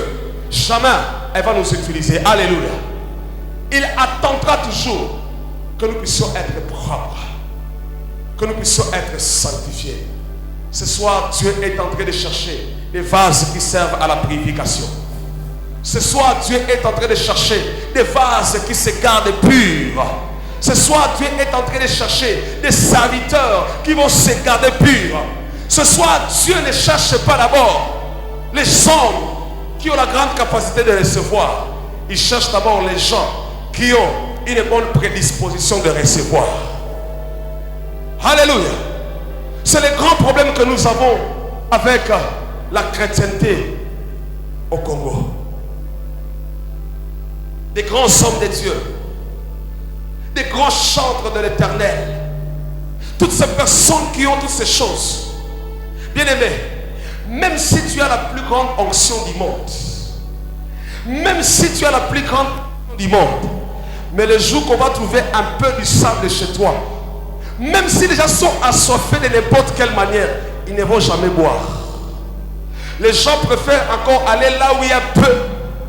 jamais elle va nous utiliser. Alléluia. Il attendra toujours que nous puissions être propres, que nous puissions être sanctifiés. Ce soir, Dieu est en train de chercher des vases qui servent à la purification. Ce soir, Dieu est en train de chercher des vases qui se gardent purs. Ce soir, Dieu est en train de chercher des serviteurs qui vont se garder purs. Ce soir, Dieu ne cherche pas d'abord les hommes qui ont la grande capacité de recevoir. Il cherche d'abord les gens qui ont une bonne prédisposition de recevoir. Alléluia. C'est le grand problème que nous avons avec la chrétienté au Congo. Des grands hommes de Dieu, des grands chantres de l'Éternel, toutes ces personnes qui ont toutes ces choses. Bien-aimés, même si tu as la plus grande onction du monde, même si tu as la plus grande du monde, mais le jour qu'on va trouver un peu du sable chez toi, même si les gens sont assoiffés de n'importe quelle manière, ils ne vont jamais boire. Les gens préfèrent encore aller là où il y a peu,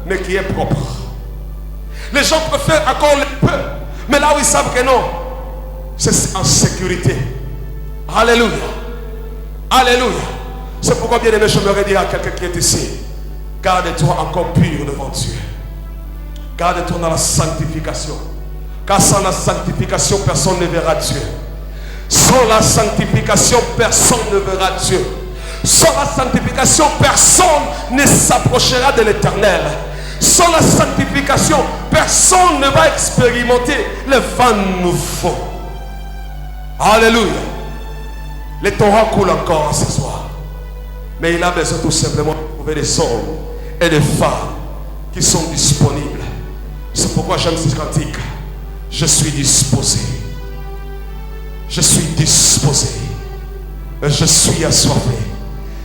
mais qui est propre. Les gens préfèrent encore le peu, mais là où ils savent que non, c'est en sécurité. Alléluia. Alléluia. C'est pourquoi, bien aimé, j'aimerais dire à quelqu'un qui est ici: garde-toi encore pur devant Dieu. Garde-toi dans la sanctification. Car sans la sanctification, personne ne verra Dieu. Sans la sanctification, personne ne verra Dieu. Sans la sanctification, personne ne s'approchera de l'Éternel. Sans la sanctification, personne ne va expérimenter le vent nouveau. Alléluia. Les torrents coulent encore ce soir. Mais il a besoin tout simplement de trouver des hommes et des femmes qui sont disponibles. C'est pourquoi j'aime ce cantique. Je suis disposé. Je suis disposé. Je suis assoiffé.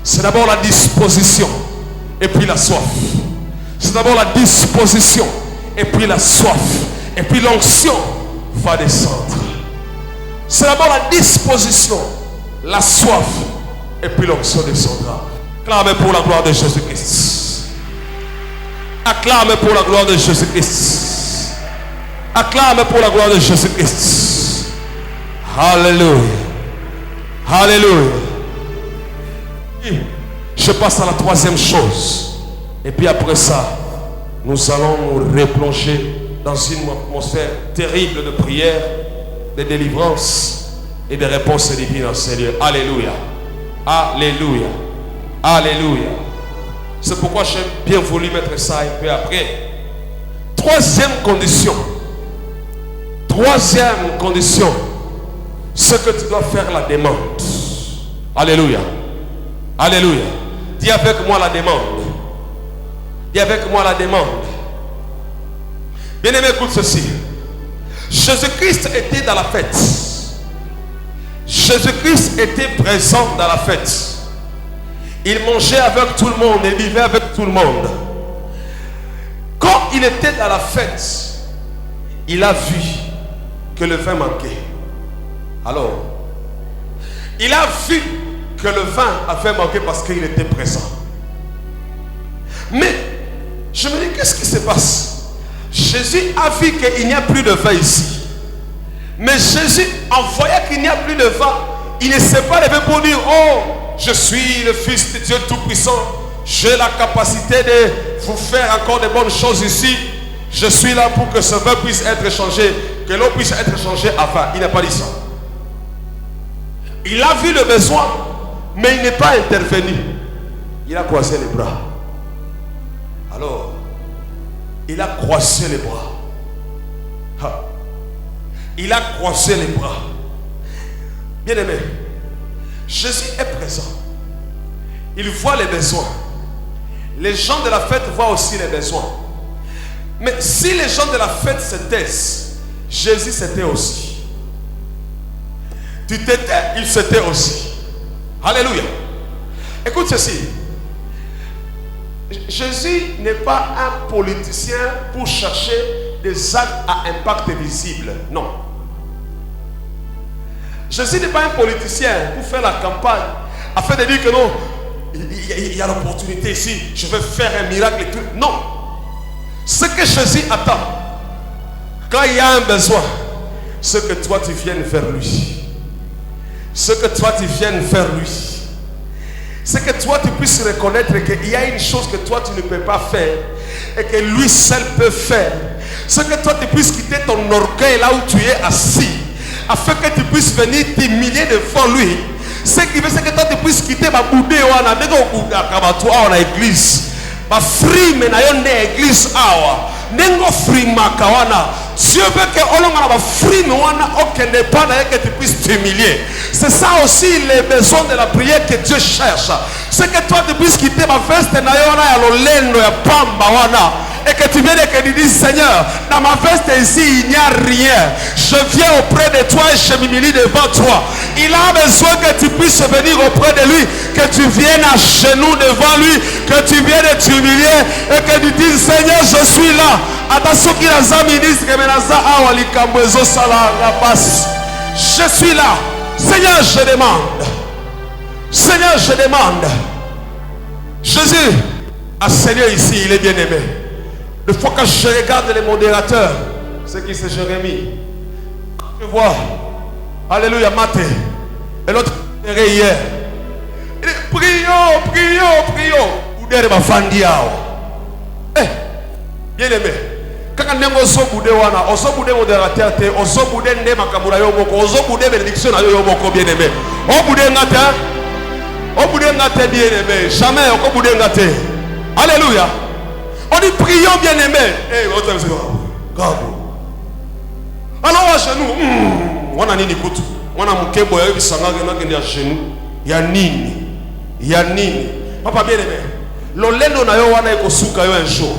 C'est d'abord la disposition et puis la soif. C'est d'abord la disposition et puis la soif. Et puis l'onction va descendre. C'est d'abord la disposition, la soif et puis l'onction descendra. Acclamez pour la gloire de Jésus-Christ. Acclamez pour la gloire de Jésus-Christ. Acclamez pour la gloire de Jésus-Christ. Alléluia. Alléluia. Je passe à la troisième chose. Et puis après ça, nous allons nous replonger dans une atmosphère terrible de prière, de délivrance et de réponse divine en ces lieux. Alléluia. Alléluia. Alléluia. C'est pourquoi j'ai bien voulu mettre ça un peu après. Troisième condition. Troisième condition. C'est que tu dois faire la demande. Alléluia. Alléluia. Dis avec moi la demande. Dis avec moi la demande. Bien-aimé, écoute ceci. Jésus-Christ était dans la fête. Jésus-Christ était présent dans la fête. Il mangeait avec tout le monde et vivait avec tout le monde. Quand il était dans la fête, il a vu que le vin manquait. Alors, il a vu que le vin avait manqué parce qu'il était présent. Mais, je me dis, qu'est-ce qui se passe? Jésus a vu qu'il n'y a plus de vin ici. Mais Jésus, en voyant qu'il n'y a plus de vin, il ne s'est pas levé pour dire, oh, je suis le Fils de Dieu Tout-Puissant. J'ai la capacité de vous faire encore de bonnes choses ici. Je suis là pour que ce vin puisse être changé, que l'eau puisse être changée avant. Il n'a pas dit ça. Il a vu le besoin, mais il n'est pas intervenu. Il a croisé les bras. Alors, il a croisé les bras. Il a croisé les bras. Bien-aimé, Jésus est présent. Il voit les besoins. Les gens de la fête voient aussi les besoins. Mais si les gens de la fête se taisent, Jésus s'était aussi. Tu t'étais, il s'était aussi. Alléluia. Écoute ceci. Jésus n'est pas un politicien pour chercher des actes à impact visible. Non. Jésus n'est pas un politicien pour faire la campagne afin de dire que non, il y a l'opportunité ici, je vais faire un miracle et tout. Non. Ce que Jésus attend, quand il y a un besoin, c'est que toi tu viennes vers lui. Ce que toi tu viennes vers lui. C'est que toi tu puisses reconnaître qu'il y a une chose que toi tu ne peux pas faire et que lui seul peut faire. C'est que toi tu puisses quitter ton orgueil là où tu es assis afin que tu puisses venir t'humilier devant lui. Ce qui veut, c'est que toi tu puisses quitter ma boudé ou en église. Ma frime na yon église awa. Nengo frime kawana. Dieu veut que on a frime wana aucun n'est pas que tu puisses t'humilier. C'est ça aussi les besoins de la prière que Dieu cherche. C'est que toi tu puisses quitter ma veste na yona ya lolendo ya pamba wana. Et que tu viennes et que tu dises, Seigneur, dans ma veste ici, il n'y a rien. Je viens auprès de toi et je m'humilie devant toi. Il a besoin que tu puisses venir auprès de lui, que tu viennes à genoux devant lui, que tu viennes t'humilier et que tu dises, Seigneur, je suis là. Attention qu'il a un ministre je suis là. Seigneur, je demande. Seigneur, je demande. Jésus a Seigneur ici, il est bien aimé. Une fois que je regarde les modérateurs, c'est qui c'est Jérémie. Tu vois, alléluia, Maté. Et l'autre hier. Il dit, prions, prions, prions. Ou derrière ma fandiao. Eh, bien aimé. Quand on est au boudé, on est au boudé modérateur, on est au boudé de makamura yomoko, on est au boudé bénédiction yomoko, bien aimé. Au boudé ngata, au boudé ngata, bien aimé. Jamais au boudé ngata. Alléluia. On dit prions bien aimé. Alors à genoux, on a nini kutu. On a mon kebo ya bisanga na genoux. Ya nini. Papa bien aimé. L'olendo na yo wana ekosuka yo un jour.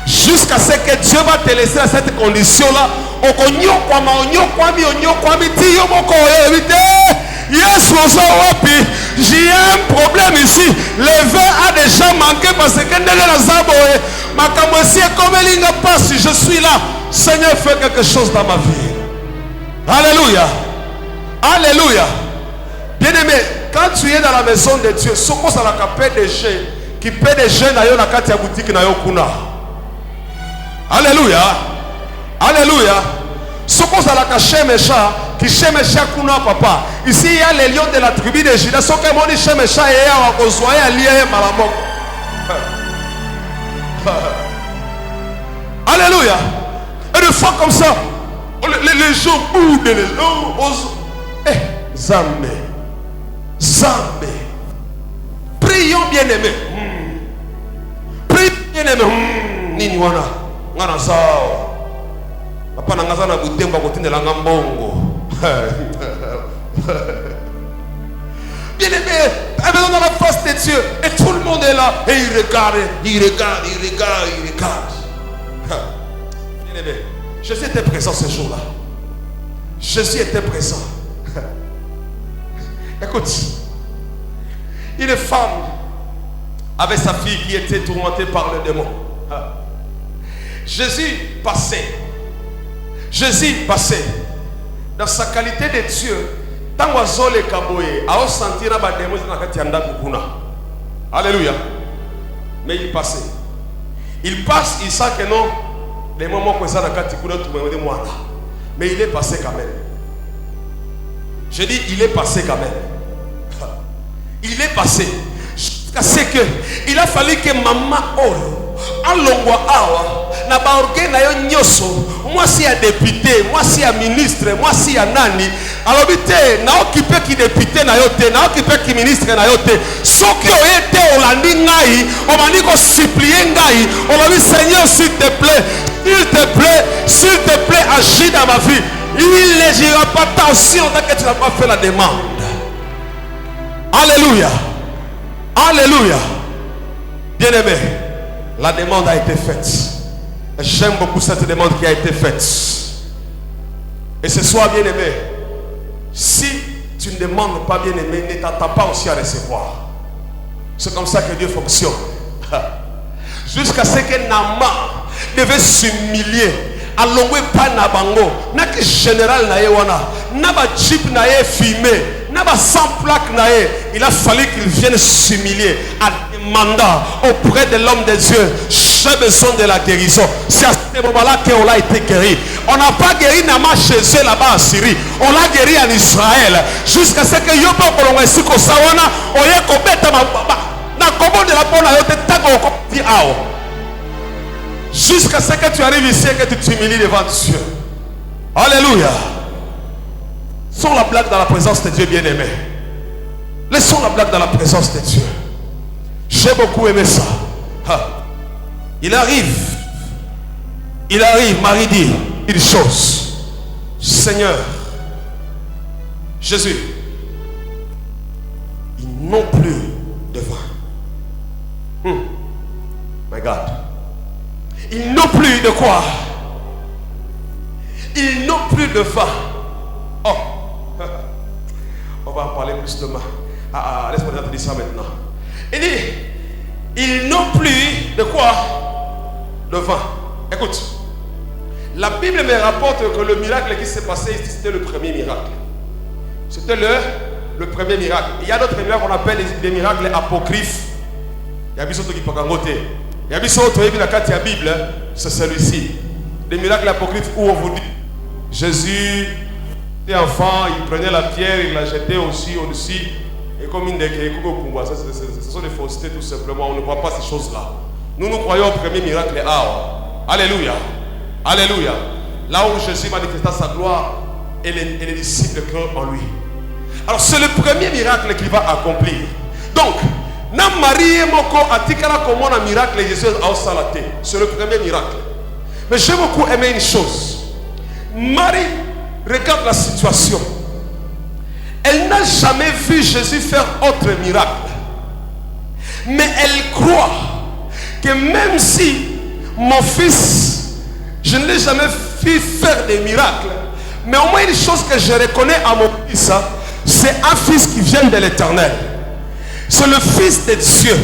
Jusqu'à ce que Dieu va te laisser à cette condition-là. Yes, j'ai un problème ici. Le vin a déjà manqué parce que je suis là. Seigneur, fais quelque chose dans ma vie. Alléluia. Alléluia. Bien-aimé, quand tu es dans la maison de Dieu, ce qu'on a la PDG qui PDG na yo na kati ya boutique na yo kuna. Alléluia. Alléluia. Ce qu'on a la caché méchant qui chez méchant kuna papa. Ici il y a les lions de la tribu de Juda. Ce que mon chez méchant et à Kozoya allié malamok. Alléluia. Et de fois comme ça, les gens boudent les gens. Zambé. Prions bien aimé. Prions bien aimé. Nini wana. Ngana sao. Papa na ngaza na butemba kotinda la ngambongo. Bien aimé, dans la face de Dieu et tout le monde est là et il regarde. Bien aimé, Jésus était présent ce jour-là. Jésus était présent. Écoute, une femme avait sa fille qui était tourmentée par le démon. Jésus passait dans sa qualité de Dieu. Alléluia. Mais il passait. Il passe, il sent que non, les moments que ça mais il est passé quand même. Je dis, il est passé quand même. Il est passé. Jusqu'à ce que il a fallu que maman Olo alongwa awa na baorge na yo nyoso. Moi si ya député, moi si ya ministre, moi si ya nani. Alors bité na occupé qui député na yote, na occupé qui ministre na yote. Soki o été olandi ngai, on m'a dit qu'on supplier ngai. On m'a dit Seigneur s'il te plaît, agis dans ma vie. Il ne gira pas tant si longtemps que tu n'as pas fait la demande. Alléluia. Alléluia. Bien-aimé, la demande a été faite. J'aime beaucoup cette demande qui a été faite. Et ce soir, bien-aimé, si tu ne demandes pas, bien-aimé, ne t'attends pas aussi à recevoir. C'est comme ça que Dieu fonctionne. Jusqu'à ce que Nama devait s'humilier. Alongwe pa na bango na ki général na yewana na ba jeep na ye filmé na ba sans plaque na ye. Il a fallu qu'il vienne s'humilier à demander auprès de l'homme de Dieu, j'ai besoin de la guérison. C'est à ce moment-là qu'on a été guéri. On n'a pas guéri Nama chez eux là-bas en Syrie, on l'a guéri en Israël. Jusqu'à ce que Yobo Kolonga Siko Sawana oye kobeta na kobo de la pona yote tago di ao. Jusqu'à ce que tu arrives ici et que tu t'humilies devant Dieu. Alléluia. Laissons la blague dans la présence de Dieu, bien-aimé. Laissons la blague dans la présence de Dieu. J'ai beaucoup aimé ça. Il arrive, Marie dit une chose. Seigneur, Jésus, ils n'ont plus de vin. My God. Ils n'ont plus de quoi? Ils n'ont plus de vin. Oh, on va en parler plus demain. Laisse-moi te dire ça maintenant. Il dit, ils n'ont plus de quoi? De vin. Écoute, la Bible me rapporte que le miracle qui s'est passé ici, c'était le premier miracle. C'était le premier miracle. Il y a d'autres miracles qu'on appelle des miracles apocryphes. Il y a des choses qui peuvent côté. Il y a des choses qui dans la Bible, c'est celui-ci. Des miracles apocryphes où on vous dit Jésus était enfant, il prenait la pierre, il la jetait aussi au-dessus. Et comme une des ce sont des faussetés tout simplement. On ne croit pas ces choses-là. Nous croyons au premier miracle. Alléluia. Alléluia. Là où Jésus manifesta sa gloire et les disciples crurent en lui. Alors c'est le premier miracle qu'il va accomplir. Donc, Na Marie moko atikala comme un miracle Jésus a salaté. C'est le premier miracle. Mais j'ai beaucoup aimé une chose. Marie regarde la situation. Elle n'a jamais vu Jésus faire autre miracle. Mais elle croit que même si mon fils, je ne l'ai jamais vu faire des miracles, mais au moins une chose que je reconnais à mon fils, c'est un fils qui vient de l'Éternel. C'est le Fils de Dieu.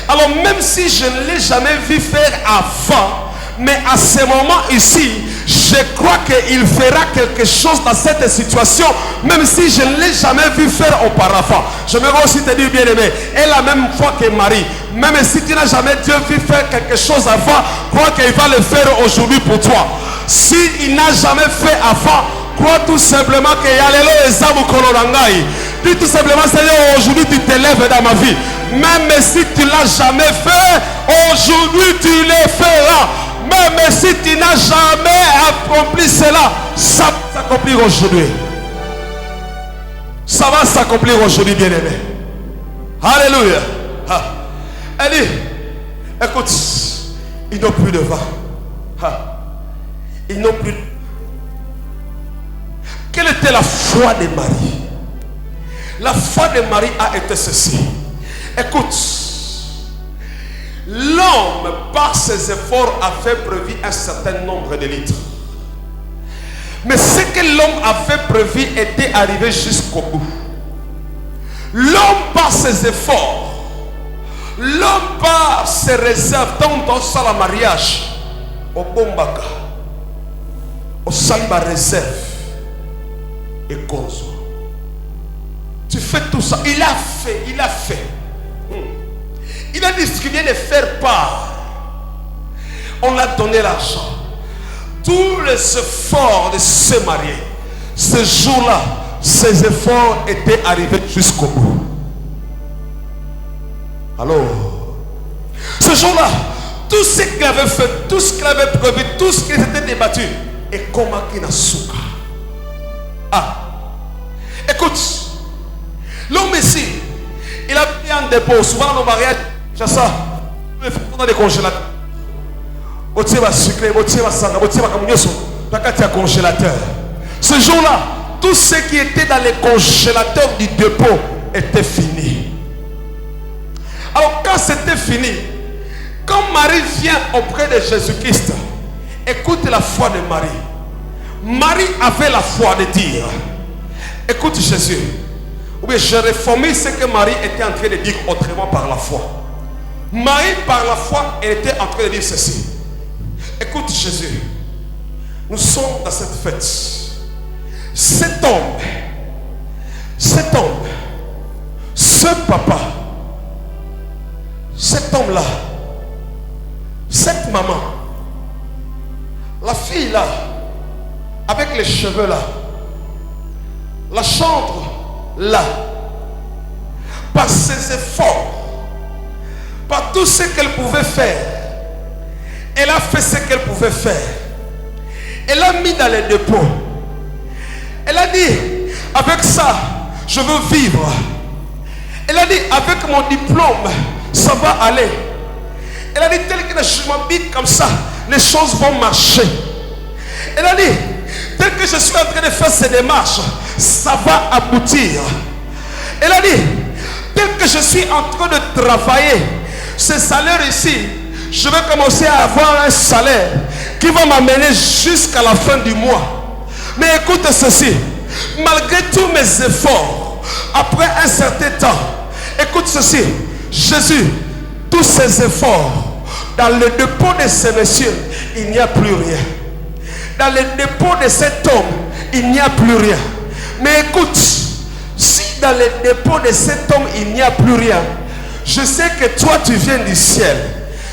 Alors même si je ne l'ai jamais vu faire avant, mais à ce moment ici, je crois qu'il fera quelque chose dans cette situation, même si je ne l'ai jamais vu faire auparavant. Je me aussi te dire, bien aimé, et la même fois que Marie, même si tu n'as jamais Dieu vu faire quelque chose avant, crois qu'il va le faire aujourd'hui pour toi. S'il n'a jamais fait avant, crois tout simplement qu'il y a les lois et zabu kolorangai. Dis tout simplement, Seigneur, aujourd'hui tu t'élèves dans ma vie. Même si tu ne l'as jamais fait, aujourd'hui tu le feras. Même si tu n'as jamais accompli cela, ça va s'accomplir aujourd'hui. Ça va s'accomplir aujourd'hui, bien-aimé. Alléluia. Elle dit, écoute, ils n'ont plus de vin. Ils n'ont plus de... Quelle était la foi de Marie? La foi de Marie a été ceci. Écoute, l'homme, par ses efforts, a fait prévu un certain nombre de litres. Mais ce que l'homme avait prévu était arrivé jusqu'au bout. L'homme, par ses efforts, l'homme, par ses réserves, dans ça le mariage, au bombaka, au saliba réserve, et cause. Tu fais tout ça. Il a fait. Il a dit ce qu'il vient de faire part. On a donné l'argent. Tous les efforts de se marier, ce jour-là, ces efforts étaient arrivés jusqu'au bout. Alors, ce jour-là, tout ce qu'il avait fait, tout ce qu'il avait prévu, tout ce qui s'était débattu, est comme Akinasuka. Écoute, l'homme ici, il a pris un dépôt. Souvent dans nos mariages, c'est ça. On a des congélateurs. Ce jour-là, tout ce qui était dans les congélateurs du dépôt était fini. Alors quand c'était fini, quand Marie vient auprès de Jésus-Christ, écoute la foi de Marie. Marie avait la foi de dire, écoute Jésus. Oui, je réforme ce que Marie était en train de dire autrement par la foi. Marie, par la foi, elle était en train de dire ceci. Écoute Jésus, nous sommes dans cette fête. Cet homme, ce papa, cet homme-là, cette maman, la fille là, avec les cheveux là, la chambre là, par ses efforts, par tout ce qu'elle pouvait faire, elle a fait ce qu'elle pouvait faire. Elle a mis dans les dépôts. Elle a dit, avec ça, je veux vivre. Elle a dit, avec mon diplôme, ça va aller. Elle a dit, tel que je m'habite comme ça, les choses vont marcher. Elle a dit, tel que je suis en train de faire ces démarches, ça va aboutir. Elle a dit, tel que je suis en train de travailler, ce salaire ici, je vais commencer à avoir un salaire qui va m'amener jusqu'à la fin du mois. Mais écoute ceci, malgré tous mes efforts, après un certain temps, écoute ceci, Jésus, tous ces efforts, dans le dépôt de ces messieurs, il n'y a plus rien. Dans le dépôt de cet homme, il n'y a plus rien. Mais écoute, si dans le dépôt de cet homme, il n'y a plus rien, je sais que toi, tu viens du ciel.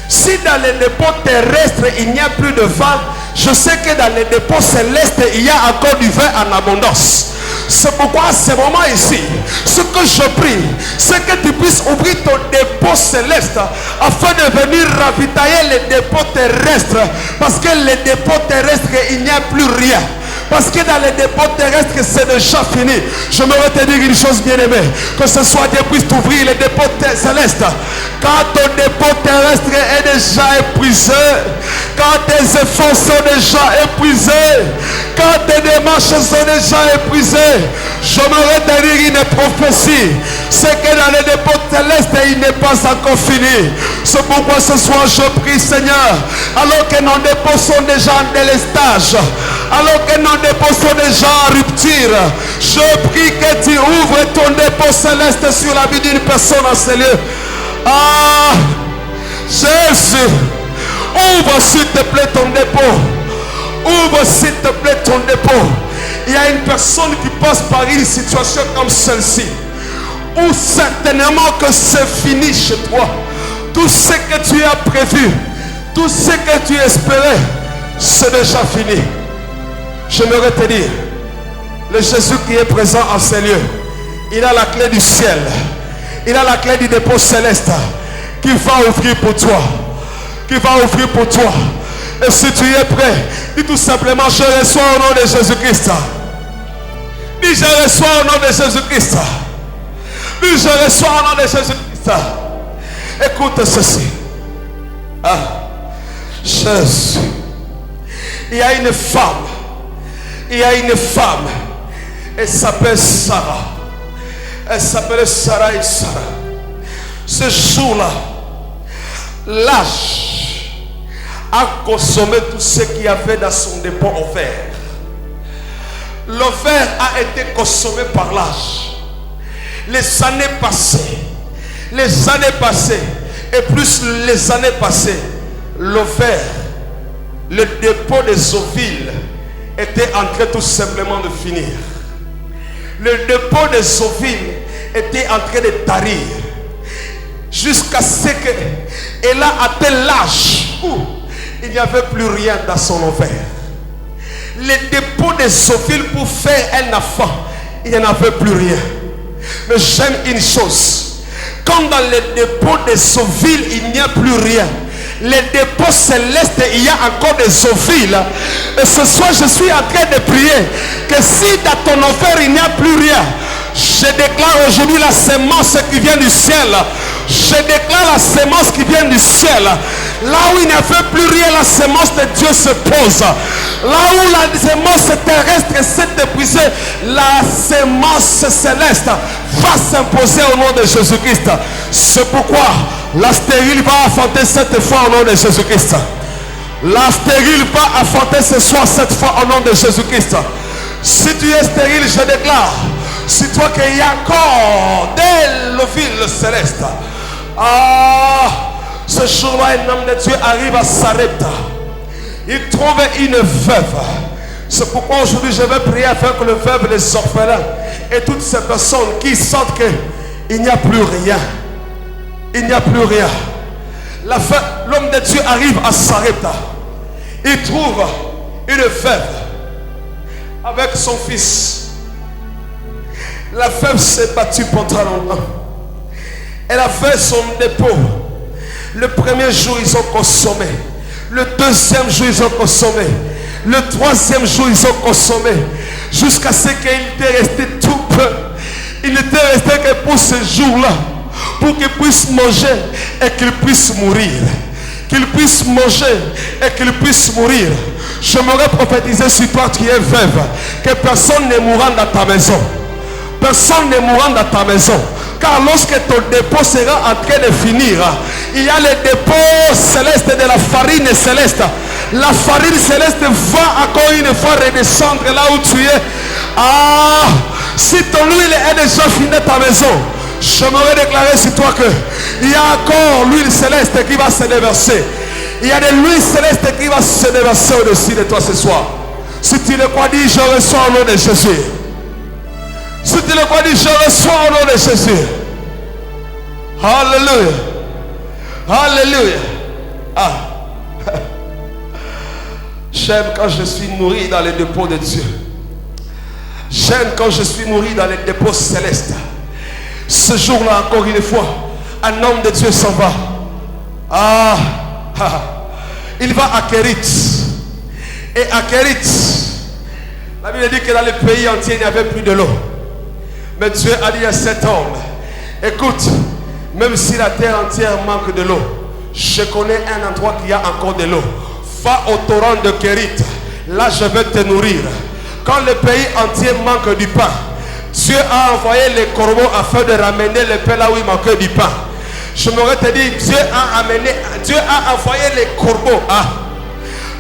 Si dans les dépôts terrestres, il n'y a plus de vin, je sais que dans les dépôts célestes, il y a encore du vin en abondance. C'est pourquoi à ce moment ici, ce que je prie, c'est que tu puisses ouvrir ton dépôt céleste afin de venir ravitailler les dépôts terrestres. Parce que les dépôts terrestres, il n'y a plus rien. Parce que dans les dépôts terrestres, c'est déjà fini. Je me te dire une chose bien aimée. Que ce soit Dieu puisse t'ouvrir les dépôts célestes. Quand ton dépôt terrestre est déjà épuisé, quand tes efforts sont déjà épuisés, quand tes démarches sont déjà épuisées, je me te dire une prophétie. C'est que dans les dépôts célestes, il n'est pas encore fini. C'est pourquoi ce soir je prie, Seigneur, alors que nos dépôts sont déjà en délestage, alors que nos dépôts sont déjà en rupture, je prie que tu ouvres ton dépôt céleste sur la vie d'une personne en ces lieux. Ah, Jésus, ouvre s'il te plaît ton dépôt. Ouvre s'il te plaît ton dépôt. Il y a une personne qui passe par une situation comme celle-ci, où certainement que c'est fini chez toi. Tout ce que tu as prévu, tout ce que tu espérais, c'est déjà fini. J'aimerais te dire, le Jésus qui est présent en ces lieux, il a la clé du ciel, il a la clé du dépôt céleste, qui va ouvrir pour toi, qui va ouvrir pour toi. Et si tu es prêt, dis tout simplement, je reçois au nom de Jésus-Christ. Dis, je reçois au nom de Jésus-Christ. Dis, je reçois au nom de Jésus-Christ. Écoute ceci. Ah, Jésus. Il y a une femme. Il y a une femme. Elle s'appelle Sarah. Elle s'appelle Sarah et Sarah. Ce jour-là, l'âge a consommé tout ce qu'il y avait dans son dépôt offert. L'offert a été consommé par l'âge. Les années passées, et plus les années passées, l'offert, le dépôt des oviles était en train tout simplement de finir. Le dépôt des oviles était en train de tarir, jusqu'à ce qu'elle a atteint l'âge où il n'y avait plus rien dans son ovaire. Les dépôts des oviles pour faire un enfant, il n'y en avait plus rien. Mais j'aime une chose, quand dans les dépôts des oviles il n'y a plus rien, les dépôts célestes il y a encore des oviles. Et ce soir je suis en train de prier que si dans ton ovaire il n'y a plus rien, je déclare aujourd'hui la sémence qui vient du ciel. Je déclare la sémence qui vient du ciel. Là où il n'y avait plus rien, la sémence de Dieu se pose. Là où la sémence terrestre s'est épuisée, la sémence céleste va s'imposer au nom de Jésus-Christ. C'est pourquoi la stérile va affronter cette fois au nom de Jésus-Christ. La stérile va affronter ce soir cette fois au nom de Jésus-Christ. Si tu es stérile, je déclare, si toi qu'il y a encore des l'ovile céleste. Ah, ce jour-là, un homme de Dieu arrive à Sarepta. Il trouve une veuve. C'est pourquoi aujourd'hui je vais prier avec le veuve, les orphelins et toutes ces personnes qui sentent qu'il n'y a plus rien. Il n'y a plus rien. L'homme de Dieu arrive à Sarepta. Il trouve une veuve avec son fils. La veuve s'est battue pendant longtemps. Elle a fait son dépôt. Le premier jour, ils ont consommé. Le deuxième jour, ils ont consommé. Le troisième jour, ils ont consommé. Jusqu'à ce qu'il était resté tout peu. Il n'était resté que pour ce jour-là. Pour qu'il puisse manger et qu'il puisse mourir. Qu'il puisse manger et qu'il puisse mourir. Je m'aurais prophétisé sur toi, tu es veuve, que personne ne mourra dans ta maison. Personne ne mourra dans ta maison. Car lorsque ton dépôt sera en train de finir, il y a le dépôt céleste de la farine céleste. La farine céleste va encore une fois redescendre là où tu es. Ah, si ton huile est déjà finie dans ta maison, je m'aurais déclaré sur toi que il y a encore l'huile céleste qui va se déverser. Il y a de l'huile céleste qui va se déverser au-dessus de toi ce soir. Si tu le crois, dis, je reçois au nom de Jésus. Si tu le crois, dis, je reçois au nom de Jésus. Alléluia. Alléluia. Ah. J'aime quand je suis nourri dans les dépôts de Dieu. J'aime quand je suis nourri dans les dépôts célestes. Ce jour-là, encore une fois, un homme de Dieu s'en va. Ah. Il va à Kérit. Et à Kérit, La Bible dit que dans le pays entier, il n'y avait plus de l'eau. Mais Dieu a dit à cet homme, écoute, même si la terre entière manque de l'eau, je connais un endroit qui a encore de l'eau. Va au torrent de Kérit. Là, je vais te nourrir. Quand le pays entier manque du pain, Dieu a envoyé les corbeaux afin de ramener le pain là où il manquait du pain. Je m'aurais te dit, Dieu a envoyé les corbeaux.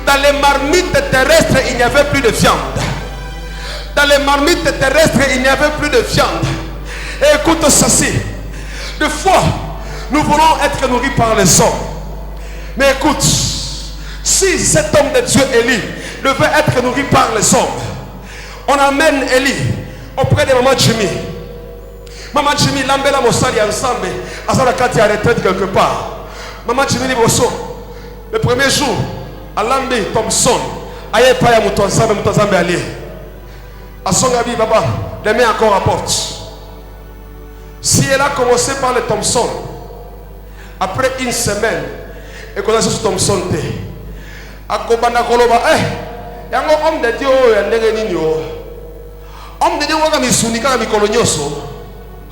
Dans les marmites terrestres, il n'y avait plus de viande. Dans les marmites terrestres, il n'y avait plus de viande. Et écoute ceci. Des fois, nous voulons être nourris par les hommes. Mais écoute, si cet homme de Dieu, Élie, devait être nourri par les hommes, on amène Élie auprès de maman Jimmy. Maman Jimmy, l'ambela mosali ensemble, à sa carte à retraite quelque part. Maman Jimmy dit le premier jour, à Lambe Thompson, aïe pas ya mouton ensemble, mouton ensemble allié. À son avis, papa, les mains encore à porte. Si elle a commencé par le Thompson, après une semaine, et qu'on a sur Thompson, à Kobana Koloba, il y a un homme de Dieu, il y a un homme de Dieu, il y a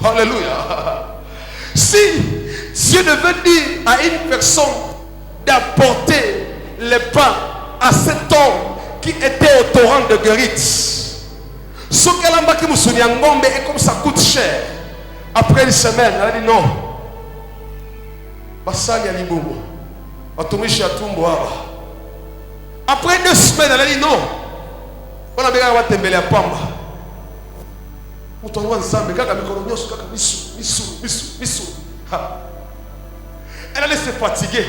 un Alléluia. Si Dieu devait dire à une personne d'apporter le pain à cet homme qui était au torrent de Guérit, ce qu'elle a qui me et comme ça coûte cher, après une semaine, elle a dit non. Après 2 semaines, elle a dit non. On a bien à Pamba. Elle allait se fatiguer.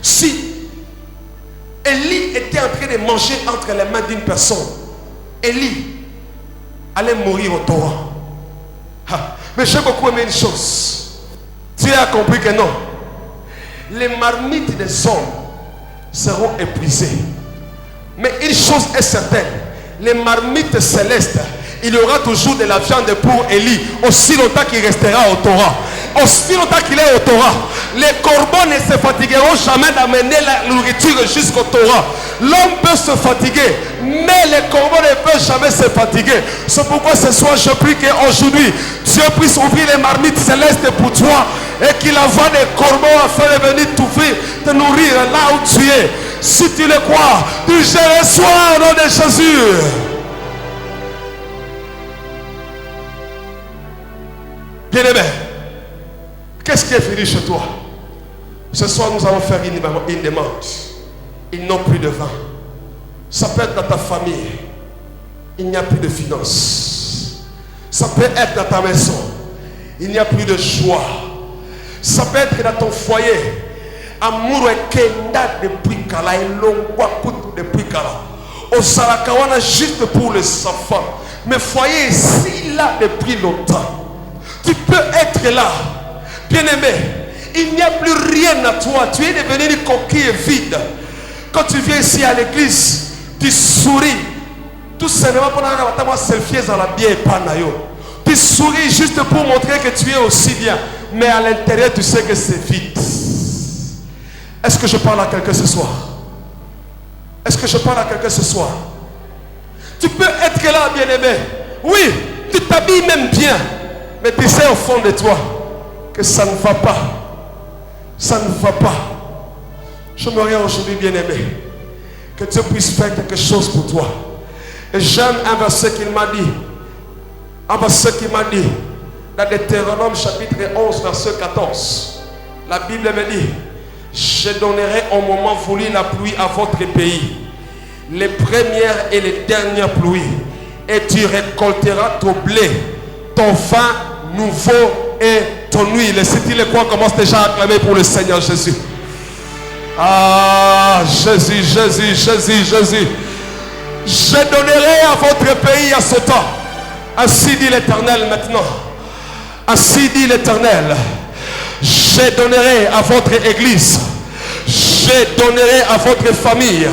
Si Élie était en train de manger entre les mains d'une personne, Élie allait mourir au torrent. Mais j'ai beaucoup aimé une chose. Dieu a compris que non. Les marmites des hommes seront épuisées. Mais une chose est certaine. Les marmites célestes, il y aura toujours de la viande pour Élie. Aussi longtemps qu'il restera au torrent. Aussi longtemps qu'il est au torrent. Les corbeaux ne se fatigueront jamais d'amener la nourriture jusqu'au torrent. L'homme peut se fatiguer, mais les corbeaux ne peuvent jamais se fatiguer. C'est pourquoi ce soir je prie qu'aujourd'hui Dieu puisse ouvrir les marmites célestes pour toi et qu'il envoie des corbeaux afin de venir te nourrir là où tu es. Si tu le crois, tu je reçois au nom de Jésus. Bien-aimé, qu'est-ce qui est fini chez toi? Ce soir, nous allons faire une demande. Ils n'ont plus de vin. Ça peut être dans ta famille. Il n'y a plus de finances. Ça peut être dans ta maison. Il n'y a plus de joie. Ça peut être dans ton foyer. Amour et kenda depuis Kala et longwa kutu depuis Kala. Au Salakawana juste pour les enfants. Mais foyer ici là depuis longtemps. Tu peux être là, bien-aimé. Il n'y a plus rien à toi. Tu es devenu une coquille vide. Quand tu viens ici à l'église, tu souris. Tout simplement pour avoir selfie dans la bière panayo. Tu souris juste pour montrer que tu es aussi bien. Mais à l'intérieur, tu sais que c'est vide. Est-ce que je parle à quelqu'un ce soir? Est-ce que je parle à quelqu'un ce soir? Tu peux être là, bien-aimé. Oui, tu t'habilles même bien. Mais tu sais au fond de toi que ça ne va pas. Ça ne va pas. J'aimerais aujourd'hui, bien-aimé, que Dieu puisse faire quelque chose pour toi. Et j'aime un verset qu'il m'a dit. Un verset qu'il m'a dit. Dans Deutéronome chapitre 11, verset 14. La Bible me dit: je donnerai au moment voulu la pluie à votre pays, les premières et les dernières pluies, et tu récolteras ton blé, ton vin nouveau et ton huile. Si tu le crois, commence déjà à acclamer pour le Seigneur Jésus. Ah, Jésus, Jésus, Jésus, Jésus. Je donnerai à votre pays à ce temps. Ainsi dit l'Éternel maintenant. Ainsi dit l'Éternel. Je donnerai à votre église. Je donnerai à votre famille.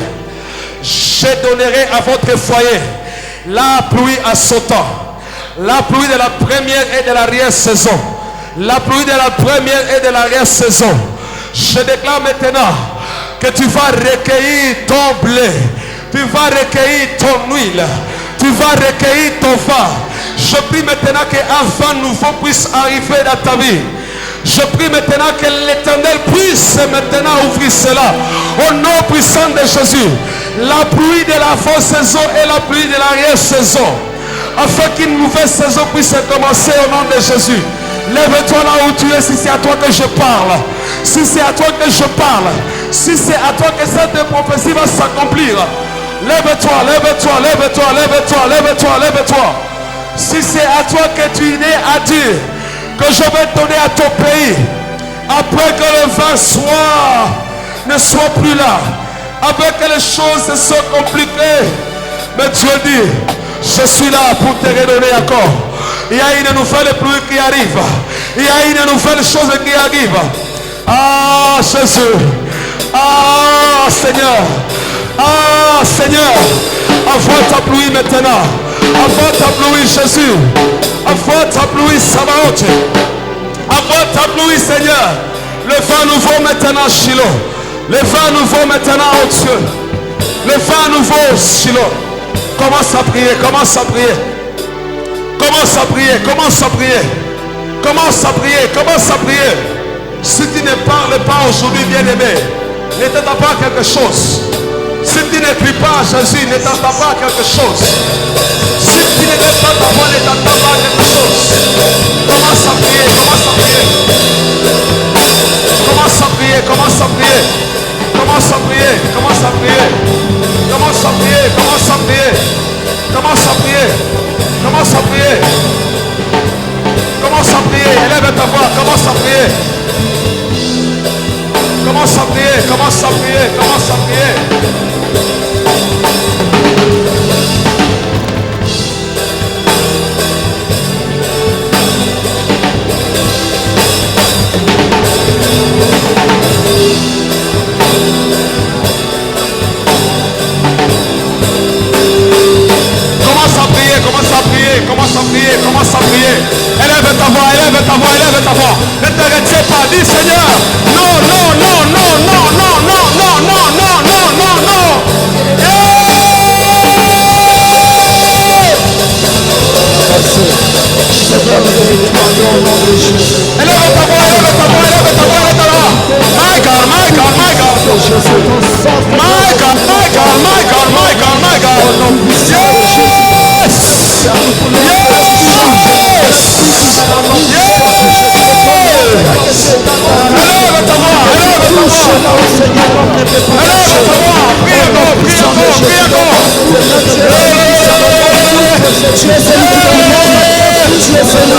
Je donnerai à votre foyer la pluie à ce temps. La pluie de la première et de l'arrière-saison. La pluie de la première et de l'arrière-saison. Je déclare maintenant que tu vas recueillir ton blé. Tu vas recueillir ton huile. Tu vas recueillir ton vin. Je prie maintenant qu'un vent nouveau puisse arriver dans ta vie. Je prie maintenant que l'Éternel puisse maintenant ouvrir cela. Au nom puissant de Jésus. La pluie de la forte saison et la pluie de l'arrière-saison. Afin qu'une nouvelle saison puisse commencer au nom de Jésus. Lève-toi là où tu es, si c'est à toi que je parle. Si c'est à toi que je parle. Si c'est à toi que cette prophétie va s'accomplir. Lève-toi, lève-toi, lève-toi, lève-toi, lève-toi, lève-toi. Si c'est à toi que tu es né à dire que je vais donner à ton pays, après que le vin ne soit plus là, après que les choses se sont compliquées, mais Dieu dit, je suis là pour te redonner encore. Il y a une nouvelle pluie qui arrive. Il y a une nouvelle chose qui arrive. Ah Jésus. Ah Seigneur. Ah Seigneur. Envoie ta pluie maintenant. Envoie ta pluie Jésus. Envoie ta pluie Sabaoth. Envoie ta pluie Seigneur. Le vent nouveau maintenant Shiloh. Le vent nouveau maintenant au Dieu. Le vent nouveau Shiloh. Commence à prier, commence à prier. Commence à prier, commence à prier. Commence à prier, commence à prier. Si tu ne parles pas aujourd'hui, bien-aimé, ne t'attends pas à quelque chose. Si tu ne cries pas à Jésus, ne t'attends pas à quelque chose. Si tu ne lèves pas ta voix, ne t'attends pas à quelque chose. Commence à prier, commence à prier. Commence à prier, commence à prier. Commence à prier, commence à prier. Commence à prier, commence à prier. Commence à prier. Commence à prier. Commence à prier. Élève ta voix. Commence à prier. Commence à prier. Commence à prier. Commence à prier. Commence à prier, commence à prier. Élève ta voix, élève ta voix, élève ta voix. Ne te retiens pas, dis Seigneur. Non, non, non, non, non, non, non, non, non, non, non, non, non. Élève ta voix, élève ta voix, élève ta voix, élève ta voix. My God, my God, my God. My God, my God, my God, my God, my God. Yes! Tu es celui qui